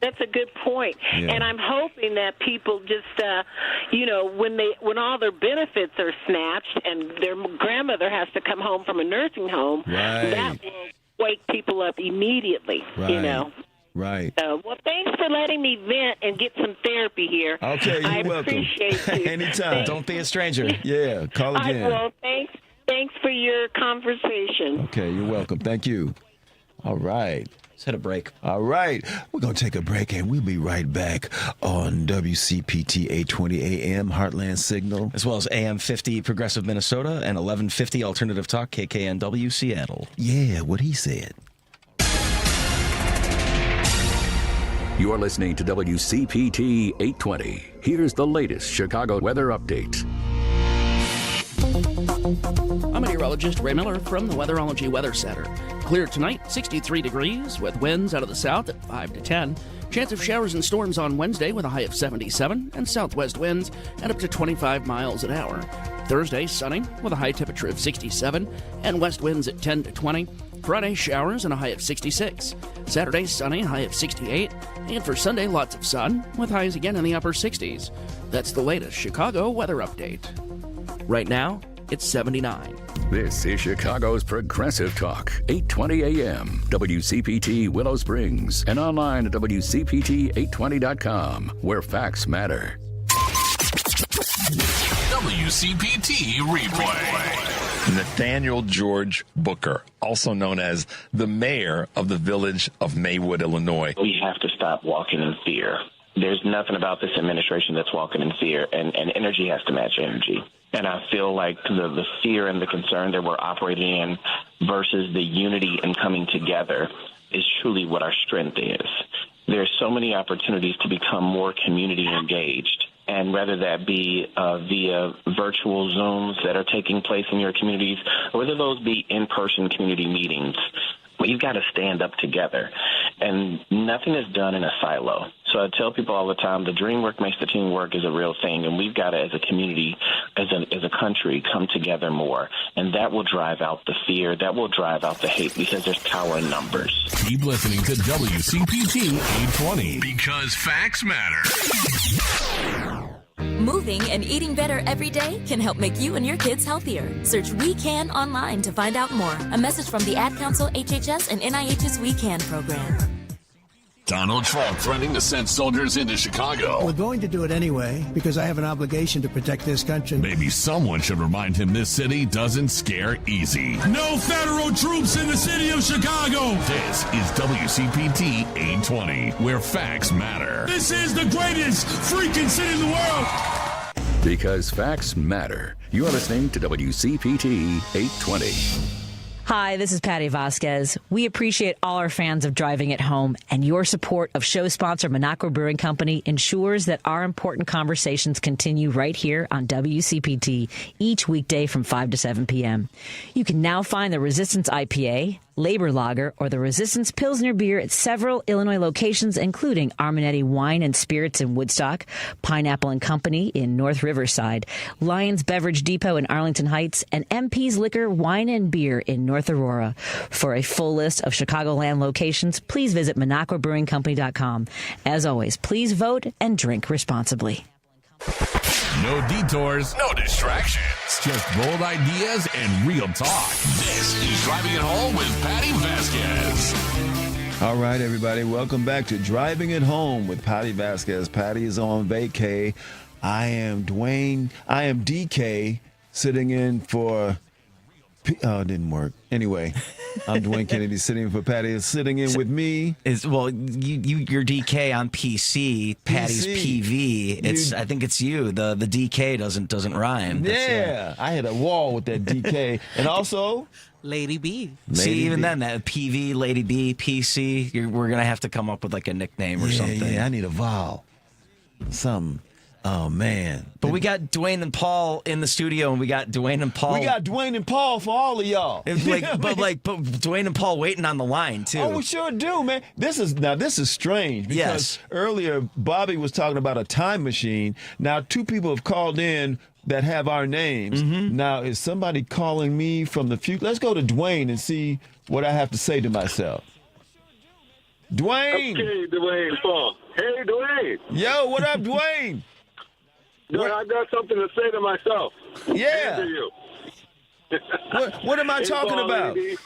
That's a good point. Yeah. And I'm hoping that people just, when all their benefits are snatched and their grandmother has to come home from a nursing home, that will wake people up immediately, Right. So, well, thanks for letting me vent and get some therapy here. Okay, you're welcome. I appreciate you. Anytime. Don't be a stranger. Yeah, call again. Well, thanks for your conversation. Okay, you're welcome. Thank you. All right. Let's hit a break. All right. We're going to take a break, and we'll be right back on WCPT 820 AM Heartland Signal. As well as AM 50 Progressive Minnesota and 1150 Alternative Talk KKNW Seattle. Yeah, what he said. You're listening to WCPT 820. Here's the latest Chicago weather update. I'm meteorologist Ray Miller from the Weatherology Weather Center. Clear tonight, 63 degrees with winds out of the south at 5 to 10. Chance of showers and storms on Wednesday with a high of 77 and southwest winds at up to 25 miles an hour. Thursday, sunny with a high temperature of 67 and west winds at 10 to 20. Friday, showers and a high of 66. Saturday, sunny, high of 68. And for Sunday, lots of sun with highs again in the upper 60s. That's the latest Chicago weather update. Right now, it's 79. This is Chicago's Progressive Talk, 820 AM, WCPT Willow Springs, and online at WCPT820.com, where facts matter. WCPT Replay. Nathaniel George Booker, also known as the mayor of the village of Maywood, Illinois. We have to stop walking in fear. There's nothing about this administration that's walking in fear, and energy has to match energy. And I feel like the fear and the concern that we're operating in versus the unity and coming together is truly what our strength is. There's so many opportunities to become more community engaged. And whether that be via virtual Zooms that are taking place in your communities, or whether those be in-person community meetings, you've got to stand up together. And nothing is done in a silo. So I tell people all the time, the dream work makes the team work is a real thing, and we've got to, as a community, as a country, come together more. And that will drive out the fear. That will drive out the hate, because there's power in numbers. Keep listening to WCPT 820, because facts matter. Moving and eating better every day can help make you and your kids healthier. Search We Can online to find out more. A message from the Ad Council, HHS, and NIH's We Can program. Donald Trump threatening to send soldiers into Chicago. We're going to do it anyway because I have an obligation to protect this country. Maybe someone should remind him this city doesn't scare easy. No federal troops in the city of Chicago. This is WCPT 820, where facts matter. This is the greatest freaking city in the world. Because facts matter. You're listening to WCPT 820. Hi, this is Patti Vasquez. We appreciate all our fans of Driving It Home, and your support of show sponsor Minocqua Brewing Company ensures that our important conversations continue right here on WCPT each weekday from 5 to 7 p.m. You can now find the Resistance IPA, Labor Lager, or the Resistance Pilsner beer at several Illinois locations, including Arminetti Wine and Spirits in Woodstock, Pineapple and Company in North Riverside, Lions Beverage Depot in Arlington Heights, and MP's Liquor, Wine, and Beer in North Aurora. For a full list of Chicagoland locations, please visit MinocquaBrewingCompany.com. As always, please vote and drink responsibly. No detours, no distractions, just bold ideas and real talk. This is Driving It Home with Patti Vasquez. All right, everybody, welcome back to Driving It Home with Patti Vasquez. Patti is on vacay. I am DK, sitting in for... it didn't work. Anyway, I'm Dwayne Kennedy, sitting in for Patti. Sitting in with me you're DK on PC. Patty's PV. I think it's you. The DK doesn't rhyme. Yeah, I hit a wall with that DK, and also Lady B. Even then, that PV, Lady B, PC. We're gonna have to come up with like a nickname or something. Yeah, I need a vowel, something. Oh, man. But we got Dwayne and Paul in the studio, and we got Dwayne and Paul. We got Dwayne and Paul for all of y'all. But Dwayne and Paul waiting on the line, too. Oh, we sure do, man. This is strange because earlier Bobby was talking about a time machine. Now, two people have called in that have our names. Mm-hmm. Now, is somebody calling me from the future? Let's go to Dwayne and see what I have to say to myself. Dwayne. Okay, Dwayne, Paul. Hey, Dwayne. Yo, what up, Dwayne? Dude, I've got something to say to myself. Yeah. And to you. What am I talking about? Lady,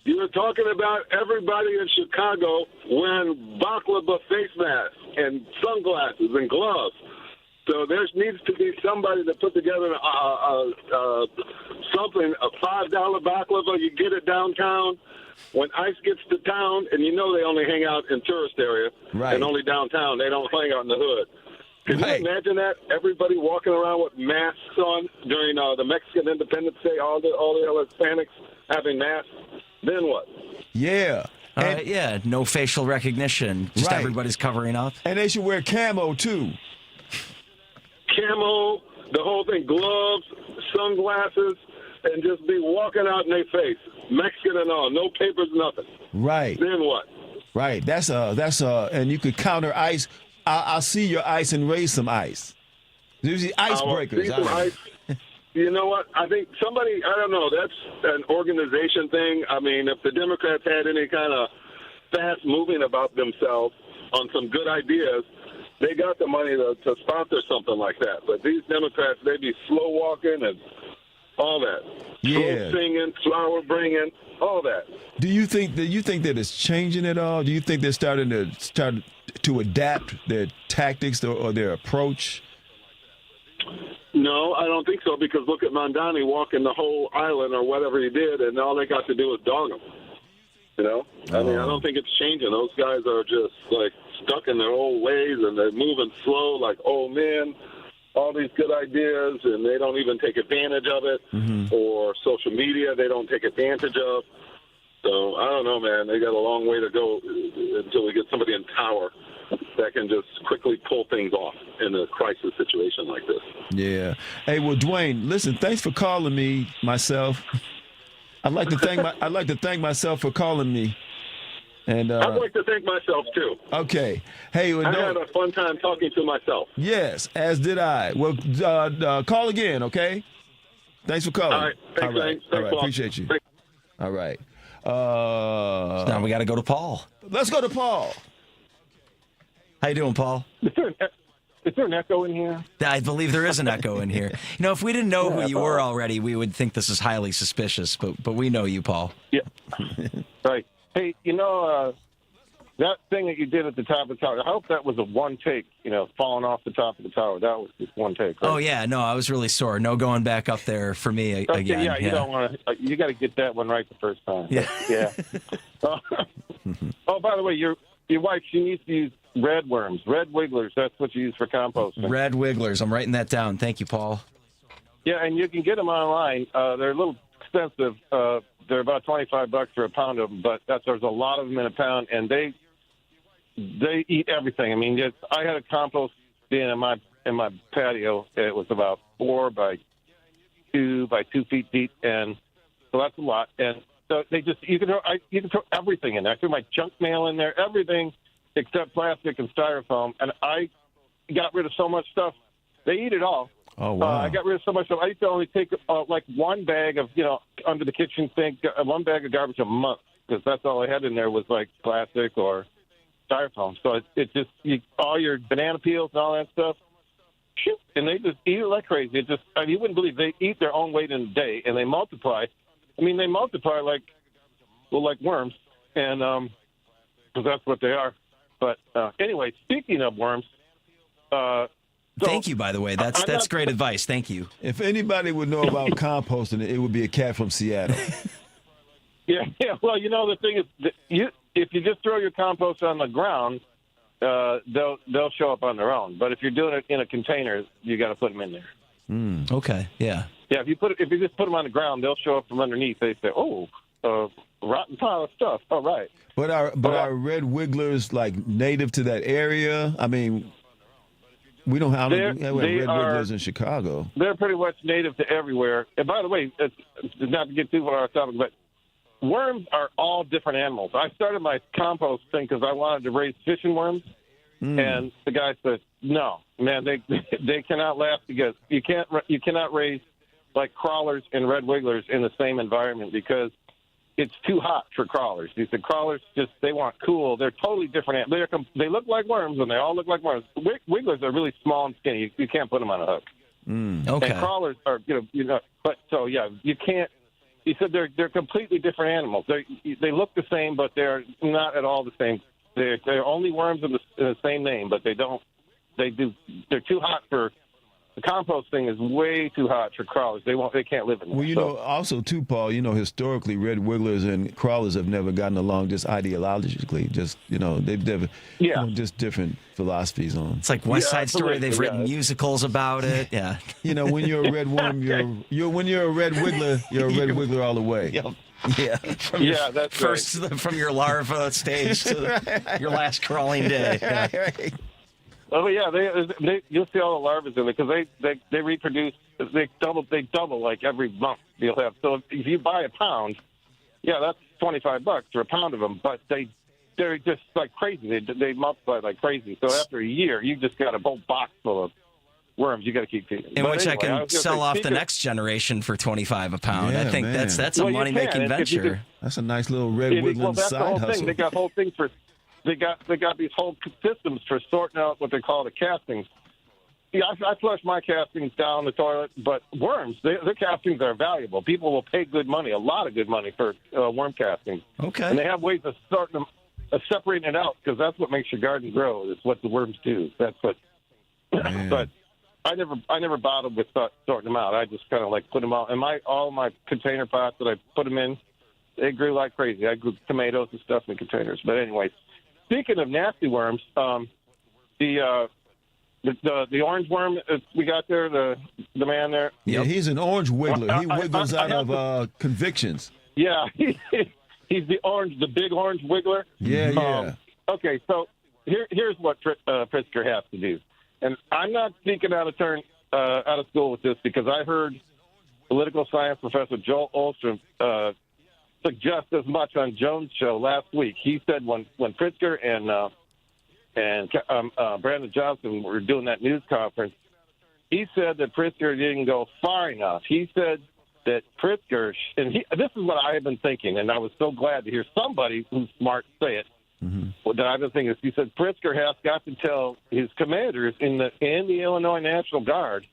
you were talking about everybody in Chicago wearing baklava face masks and sunglasses and gloves. So there needs to be somebody to put together something, a $5 baklava. You get it downtown. When ICE gets to town, and you know they only hang out in tourist area and only downtown. They don't hang out in the hood. Can you imagine that? Everybody walking around with masks on during the Mexican Independence Day, all the other Hispanics having masks. Then what? Yeah. Yeah, no facial recognition. Just everybody's covering up. And they should wear camo, too. Camo, the whole thing, gloves, sunglasses, and just be walking out in their face, Mexican and all, no papers, nothing. Right. Then what? Right. And you could counter ICE. I'll see your ICE and raise some ICE. There's the icebreakers. You know what? I think somebody, I don't know, that's an organization thing. I mean, if the Democrats had any kind of fast moving about themselves on some good ideas, they got the money to sponsor something like that. But these Democrats, they be slow walking and all that. Yeah. Slow singing, flower bringing, all that. Do you think that it's changing at all? Do you think they're starting to adapt their tactics or their approach? No, I don't think so, because look at Mondani walking the whole island or whatever he did, and all they got to do was dog him. You know? I mean, I don't think it's changing. Those guys are just, like, stuck in their old ways, and they're moving slow like old men, all these good ideas, and they don't even take advantage of it. Or social media, they don't take advantage of. So, I don't know, man. They got a long way to go until we get somebody in power that can just quickly pull things off in a crisis situation like this. Yeah. Hey, well, Dwayne, listen, thanks for calling me, myself. I'd like to thank myself for calling me. And I'd like to thank myself, too. Okay. Hey, I had a fun time talking to myself. Yes, as did I. Well, call again, okay? Thanks for calling. All right. Thanks, Thanks, Paul. Appreciate you. Thanks. All right. So now we got to go to Paul. Let's go to Paul. How you doing, Paul? Is there an echo in here? I believe there is an echo in here. You know, if we didn't know who you were already, we would think this is highly suspicious, but we know you, Paul. Yeah. Right. Hey, you know, that thing that you did at the top of the tower, I hope that was a one take, falling off the top of the tower. That was just one take, right? Oh, yeah. No, I was really sore. No going back up there for me again. Yeah, you don't want to. You got to get that one right the first time. Yeah. Yeah. Oh, by the way, your wife, she needs to use red worms, red wigglers. That's what you use for composting. Red wigglers. I'm writing that down. Thank you, Paul. Yeah, and you can get them online. They're a little expensive. They're about $25 for a pound of them, but there's a lot of them in a pound, and they eat everything. I mean, I had a compost bin in my patio. It was about 4 by 2 by 2 feet deep, and so that's a lot. And so you can throw everything in there. I threw my junk mail in there, everything except plastic and styrofoam, and I got rid of so much stuff. They eat it all. Oh, wow. I got rid of so much stuff. I used to only take like one bag of, under the kitchen sink, one bag of garbage a month, because that's all I had in there was like plastic or styrofoam. So it just, all your banana peels and all that stuff, shoot, and they just eat it like crazy. It just, you wouldn't believe they eat their own weight in a day, and they multiply. I mean, they multiply like worms, and because that's what they are. But anyway, speaking of worms, thank you, by the way. That's great advice. Thank you. If anybody would know about composting, it would be a cat from Seattle. Yeah. Well, the thing is, if you just throw your compost on the ground, they'll show up on their own. But if you're doing it in a container, you got to put them in there. Okay. Yeah. Yeah. If you just put them on the ground, they'll show up from underneath. They say, "Oh, rotten pile of stuff." All right. But are red wigglers like native to that area? I mean, we don't have red wigglers in Chicago. They're pretty much native to everywhere. And by the way, it's not to get too far off topic, but worms are all different animals. I started my compost thing because I wanted to raise fishing worms, and the guy said, "No, man, they cannot last because you cannot raise like crawlers and red wigglers in the same environment because it's too hot for crawlers." He said crawlers they want cool. They're totally different. They look like worms, and they all look like worms. Wigglers are really small and skinny. You can't put them on a hook. Okay. And crawlers are, but so yeah, you can't. He said they're completely different animals. They look the same, but they're not at all the same. They're only worms in the same name, but they don't. They're too hot for. The composting is way too hot for crawlers. They can't live in there. Well, also too, Paul, historically, red wigglers and crawlers have never gotten along just ideologically. Just, they've never, just different philosophies on. It's like West Side Story. They've written musicals about it. Yeah. When you're a red worm, when you're a red wiggler, you're a red wiggler all the way. Yep. Yeah. That's first right. from your larva stage to your last crawling day. Yeah. Oh yeah, they you'll see all the larvae in it because they reproduce. They double like every month. You'll have so if you buy a pound, yeah, that's $25 for a pound of them. But they're just like crazy. They multiply like crazy. So after a year, you just got a whole box full of worms you got to keep feeding. In which anyway, I can sell off the next generation for $25 a pound. Yeah, I think man. that's a money-making venture. That's a nice little Red Woodland that's side the whole hustle. thing. They got whole things for. They got these whole systems for sorting out what they call the castings. Yeah, I flush my castings down the toilet, but worms, their castings are valuable. People will pay good money, a lot of good money for worm castings. Okay. And they have ways of sorting them, separating it out because that's what makes your garden grow. Is what the worms do. That's what. But I never bothered with sorting them out. I just kind of like put them out. And all my container pots that I put them in, they grew like crazy. I grew tomatoes and stuff in containers. But anyway, speaking of nasty worms, the orange worm we got there, the man there. Yeah, he's an orange wiggler. He wiggles out of convictions. Yeah, he's the big orange wiggler. Yeah. Okay, so here's what Pritzker has to do. And I'm not speaking out of school with this because I heard political science professor Joel Olstrom suggest as much on Jones' show last week. He said when Pritzker and Brandon Johnson were doing that news conference, he said that Pritzker didn't go far enough. He said that Pritzker, this is what I have been thinking, and I was so glad to hear somebody who's smart say it. What I've been thinking is he said Pritzker has got to tell his commanders in the Illinois National Guard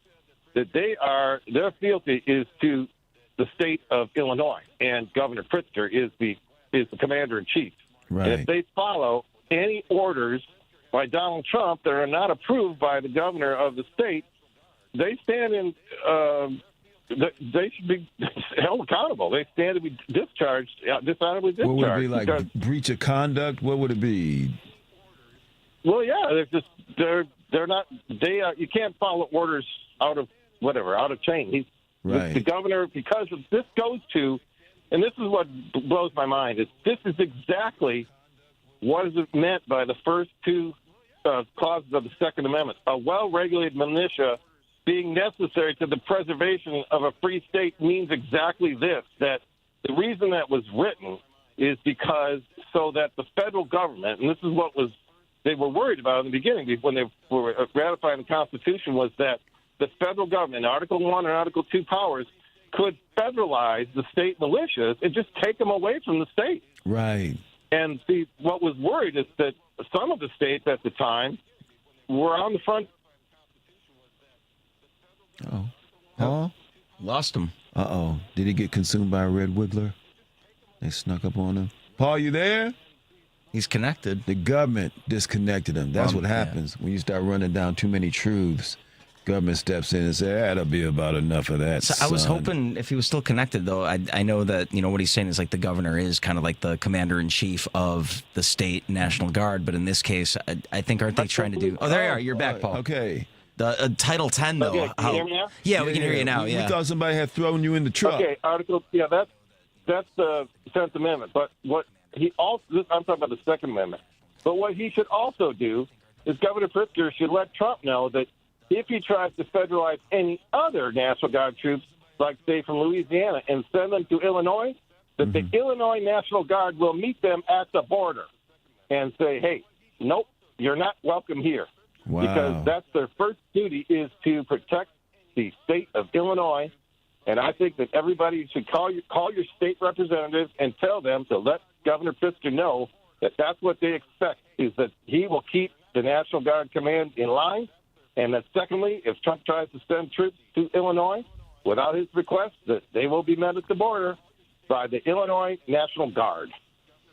that their fealty is to the state of Illinois, and Governor Pritzker is the commander in chief. Right. And if they follow any orders by Donald Trump that are not approved by the governor of the state, they stand in. They should be held accountable. They stand to be discharged, dishonorably discharged. What would it be, like breach of conduct? What would it be? Well, yeah, they're not. You can't follow orders out of chain. Right. The governor, because of this goes to, and this is what blows my mind, is this is exactly what is meant by the first two clauses of the Second Amendment. A well-regulated militia being necessary to the preservation of a free state means exactly this, that the reason that was written is because so that the federal government, and this is what they were worried about in the beginning when they were ratifying the Constitution, was that the federal government, Article 1 and Article 2 powers, could federalize the state militias and just take them away from the state. Right. And see, what was worried is that some of the states at the time were on the front. Oh, lost him. Did he get consumed by a red wiggler? They snuck up on him. Paul, you there? He's connected. The government disconnected him. That's what happens when you start running down too many truths. Government steps in and says, that'll be about enough of that. So I was hoping if he was still connected, though. I know that what he's saying is like the governor is kind of like the commander in chief of the state National Guard, but in this case, I think aren't they trying to do? Oh, there you are. You're back, Paul. Okay. The Title 10, though. Okay, can you hear me now? Yeah, we can hear you now. We thought somebody had thrown you in the truck. Okay, that's the 10th Amendment. But what he also, I'm talking about the Second Amendment. But what he should also do is Governor Pritzker should let Trump know that if he tries to federalize any other National Guard troops, like, say, from Louisiana, and send them to Illinois, that the Illinois National Guard will meet them at the border and say, hey, nope, you're not welcome here. Wow. Because that's their first duty is to protect the state of Illinois. And I think that everybody should call your state representatives and tell them to let Governor Pritzker know that that's what they expect, is that he will keep the National Guard Command in line. And that secondly, if Trump tries to send troops to Illinois without his request, that they will be met at the border by the Illinois National Guard.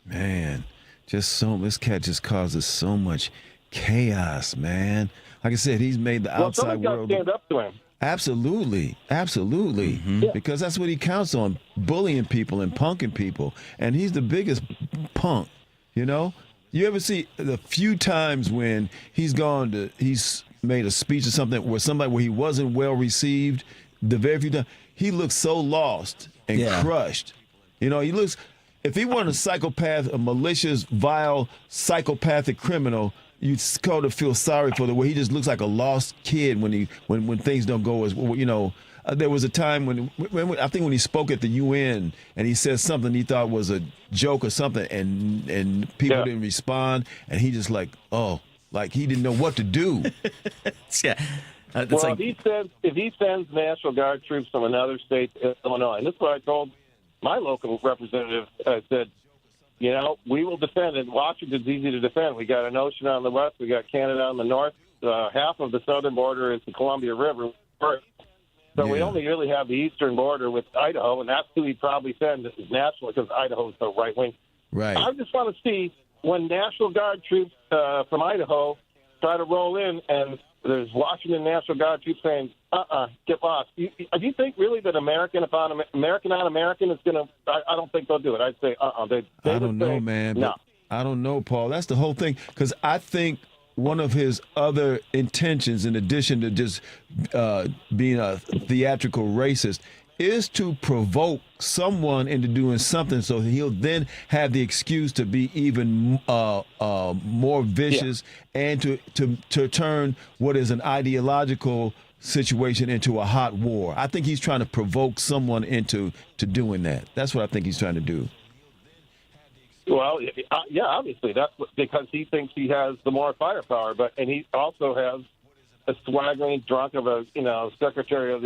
Man, this cat just causes so much chaos, man. Like I said, he's made the outside world. Stand up to him. Absolutely. Yeah. Because that's what he counts on, bullying people and punking people. And he's the biggest punk, You ever see the few times when he's made a speech or something where he wasn't well received, the very few times, he looks so lost and crushed. You know, he looks. If he weren't a psychopath, a malicious, vile, psychopathic criminal, you'd sort of feel sorry for the way he just looks like a lost kid when things don't go as well. You know, there was a time when I think when he spoke at the UN and he said something he thought was a joke or something, and people didn't respond, and he just like he didn't know what to do. Yeah. Well, if he sends National Guard troops from another state to Illinois, and this is what I told my local representative, I said, you know, we will defend it. Washington's easy to defend. We got an ocean on the west. We got Canada on the north. Half of the southern border is the Columbia River. So we only really have the eastern border with Idaho, and that's who he'd probably send nationally because Idaho is so right-wing. Right. I just want to see when National Guard troops from Idaho try to roll in and there's Washington National Guard troops saying, get lost. Do you think really that American on American is going to – I don't think they'll do it. I'd say, I don't know, man. No. I don't know, Paul. That's the whole thing. Because I think one of his other intentions, in addition to just being a theatrical racist, is to provoke someone into doing something so he'll then have the excuse to be even more vicious and to turn what is an ideological situation into a hot war. I think he's trying to provoke someone into doing that. That's what I think he's trying to do. Well, yeah, obviously that's because he thinks he has the more firepower, and he also has a swaggering drunk of a secretary of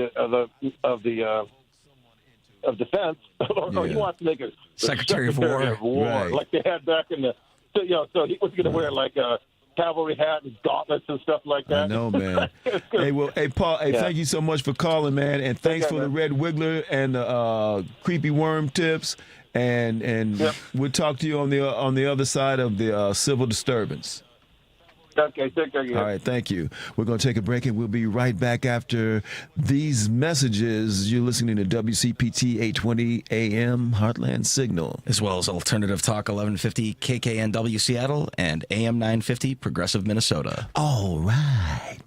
defense, or he wants to make a Secretary of War, right. Like they had back in the. So he was going to wear like a cavalry hat and gauntlets and stuff like that. I know, man. Hey, Paul. Hey, thank you so much for calling, man, and thanks for the red wiggler and the creepy worm tips. And we'll talk to you on the other side of the civil disturbance. Okay, take care. All right, thank you. We're going to take a break, and we'll be right back after these messages. You're listening to WCPT 820 AM Heartland Signal. As well as Alternative Talk 1150 KKNW Seattle and AM 950 Progressive Minnesota. All right.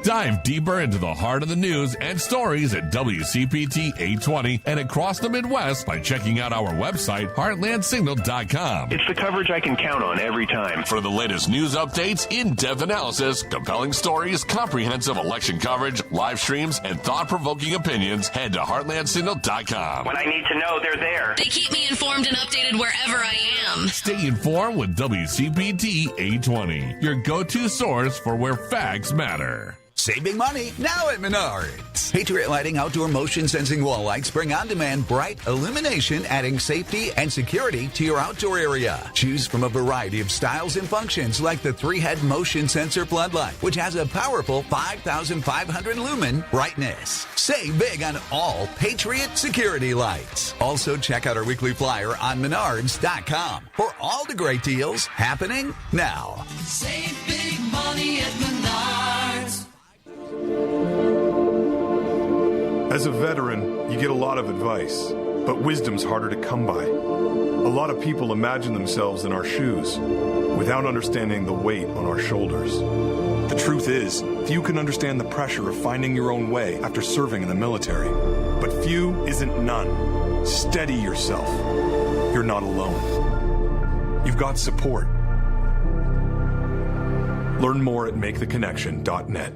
Dive deeper into the heart of the news and stories at WCPT 820 and across the Midwest by checking out our website, heartlandsignal.com. It's the coverage I can count on every time. For the latest news updates, in-depth analysis, compelling stories, comprehensive election coverage, live streams, and thought-provoking opinions, head to heartlandsignal.com. When I need to know, they're there. They keep me informed and updated wherever I am. Stay informed with WCPT 820, your go-to source for where facts matter. Save big money now at Menards. Patriot Lighting outdoor motion sensing wall lights bring on-demand bright illumination, adding safety and security to your outdoor area. Choose from a variety of styles and functions like the 3-head motion sensor floodlight, which has a powerful 5,500 lumen brightness. Save big on all Patriot security lights. Also check out our weekly flyer on Menards.com for all the great deals happening now. Save big money at Menards. As a veteran, you get a lot of advice, but wisdom's harder to come by. A lot of people imagine themselves in our shoes without understanding the weight on our shoulders. The truth is, few can understand the pressure of finding your own way after serving in the military. But few isn't none. Steady yourself. You're not alone. You've got support. Learn more at maketheconnection.net.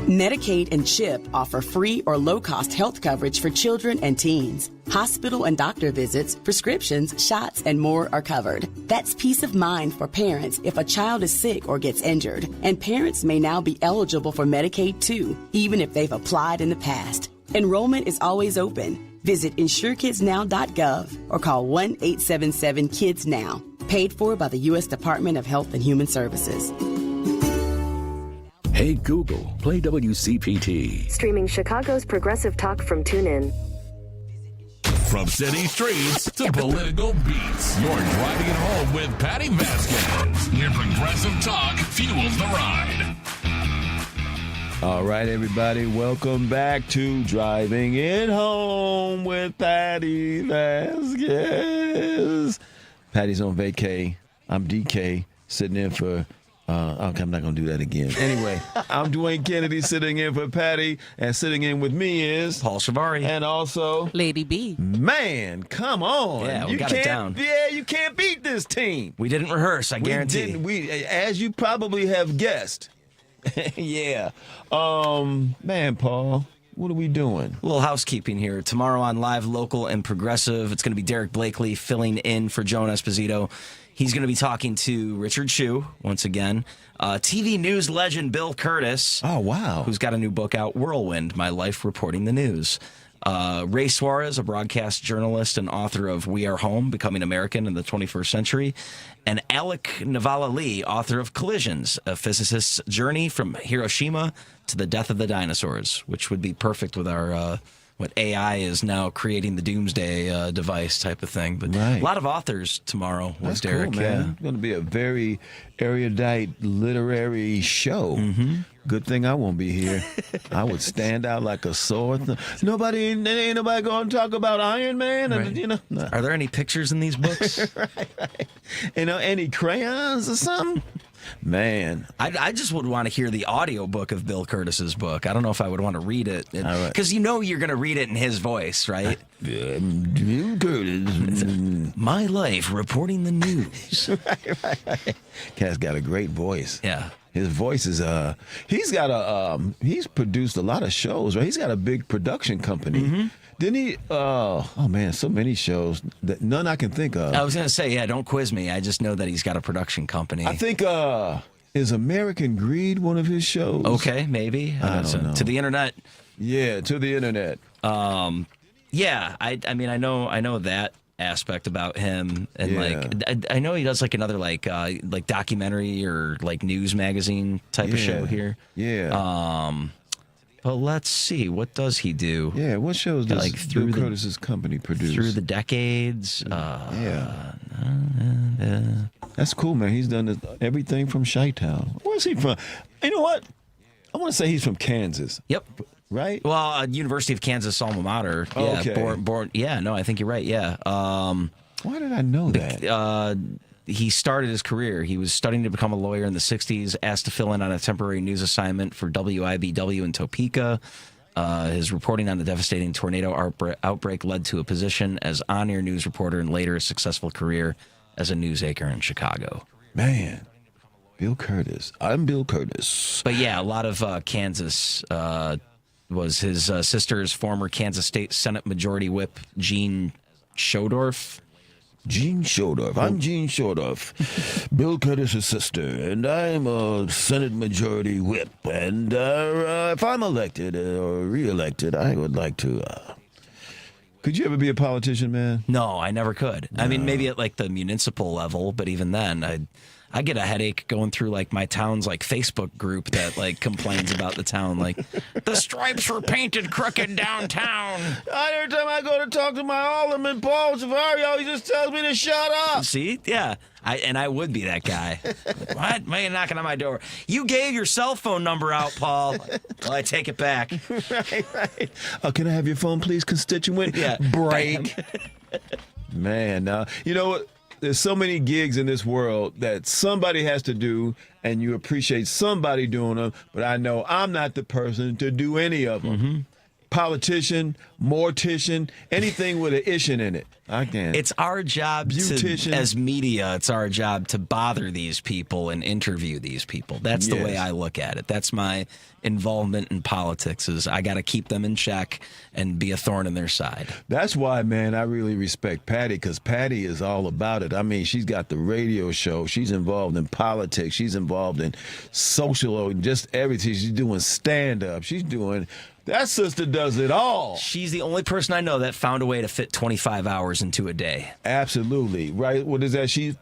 Medicaid and CHIP offer free or low-cost health coverage for children and teens. Hospital and doctor visits, prescriptions, shots, and more are covered. That's peace of mind for parents if a child is sick or gets injured. And parents may now be eligible for Medicaid too, even if they've applied in the past. Enrollment is always open. Visit insurekidsnow.gov or call 1-877-KIDS-NOW. Paid for by the U.S. Department of Health and Human Services. Hey Google, play WCPT. Streaming Chicago's progressive talk from TuneIn. From city streets to political beats, you're driving it home with Patti Vasquez. Your progressive talk fuels the ride. All right, everybody, welcome back to Driving It Home with Patti Vasquez. Patty's on vacay. I'm DK, sitting in for Okay, I'm not going to do that again. Anyway, I'm Dwayne Kennedy sitting in for Patti, and sitting in with me is Paul Shavari. And also Lady B. Man, come on. Yeah, we got it down. Yeah, you can't beat this team. We didn't rehearse, I guarantee. We, as you probably have guessed. Yeah. Man, Paul, what are we doing? A little housekeeping here. Tomorrow on Live, Local, and Progressive, it's going to be Derek Blakely filling in for Joan Esposito. He's going to be talking to Richard Shue once again. TV news legend Bill Curtis. Oh, wow. Who's got a new book out, Whirlwind, My Life Reporting the News. Ray Suarez, a broadcast journalist and author of We Are Home, Becoming American in the 21st Century. And Alec Navala-Lee, author of Collisions, a physicist's journey from Hiroshima to the death of the dinosaurs, which would be perfect with our what AI is now creating, the doomsday device type of thing. But a lot of authors tomorrow with That's Derek. Cool, man. Yeah. It's going to be a very erudite literary show. Mm-hmm. Good thing I won't be here. I would stand out like a sore thumb. Ain't nobody going to talk about Iron Man. And, Right. No. Are there any pictures in these books? right. Any crayons or something? Man. I just would want to hear the audiobook of Bill Curtis's book. I don't know if I would want to read it. Because you're going to read it in his voice, right? Bill Curtis. My life reporting the news. right. Cat's got a great voice. Yeah. His voice is he's produced a lot of shows, right? He's got a big production company. Mm-hmm. Didn't he? Oh man, so many shows that none I can think of. I was going to say, don't quiz me. I just know that he's got a production company. I think is American Greed one of his shows? Okay, maybe. I don't know. To the internet. Yeah, to the internet. Yeah, I mean, I know that aspect about him, and I know he does like another like documentary or like news magazine type of show here. Yeah. But let's see, what does he do? Yeah, what shows does like Bill Curtis's company produce? Through the decades. That's cool, man. He's done everything from Chi-Town. Where's he from? You know what? I want to say he's from Kansas. Yep. Right? Well, University of Kansas alma mater. Yeah, okay. Born. Yeah, no, I think you're right. Yeah. Why did I know that? He started his career. He was studying to become a lawyer in the 60s, asked to fill in on a temporary news assignment for WIBW in Topeka. His reporting on the devastating tornado outbreak led to a position as on-air news reporter and later a successful career as a news anchor in Chicago. Man, Bill Curtis. I'm Bill Curtis. But yeah, a lot of Kansas was his sister's former Kansas State Senate Majority Whip, Gene Schodorf. Gene Schodorf. I'm Gene Schodorf, Bill Curtis's sister, and I'm a Senate Majority Whip. And if I'm elected or reelected, I would like to. Could you ever be a politician, man? No, I never could. No. I mean, maybe at like the municipal level, but even then, I get a headache going through like my town's like Facebook group that like complains about the town, like the stripes were painted crooked downtown. Every time I go to talk to my alderman, Paul Shavari, he just tells me to shut up. See? Yeah. I would be that guy. What? Why are you knocking on my door? You gave your cell phone number out, Paul. Well, I take it back. Right. Can I have your phone, please, constituent? Yeah. Break. Man, you know what? There's so many gigs in this world that somebody has to do, and you appreciate somebody doing them, but I know I'm not the person to do any of them. Mm-hmm. Politician, mortician, anything with an ishin in it. I can't. It's our job as media, it's our job to bother these people and interview these people. That's the way I look at it. That's my involvement in politics, is I got to keep them in check and be a thorn in their side. That's why, man, I really respect Patti, because Patti is all about it. I mean, she's got the radio show. She's involved in politics. She's involved in social, just everything. She's doing stand-up. She's doing... That sister does it all. She's the only person I know that found a way to fit 25 hours into a day. Absolutely. Right? What is that? She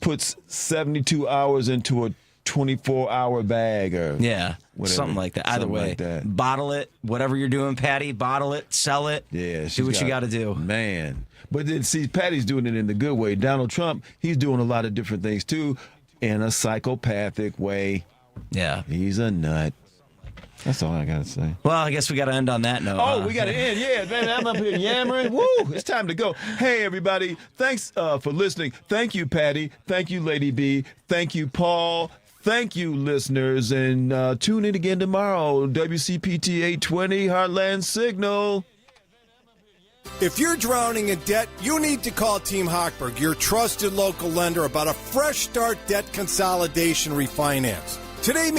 puts 72 hours into a 24-hour bag or whatever. Something like that. Either way, bottle it. Whatever you're doing, Patti, bottle it, sell it. Yeah, do what you got to do. Man. But then, see, Patti's doing it in the good way. Donald Trump, he's doing a lot of different things, too, in a psychopathic way. Yeah. He's a nut. That's all I got to say. Well, I guess we got to end on that note. Oh, we got to end. Yeah, man, I'm up here yammering. Woo, it's time to go. Hey, everybody. Thanks for listening. Thank you, Patty. Thank you, Lady B. Thank you, Paul. Thank you, listeners. And tune in again tomorrow. WCPT 820 Heartland Signal. If you're drowning in debt, you need to call Team Hochberg, your trusted local lender, about a fresh start debt consolidation refinance. Today means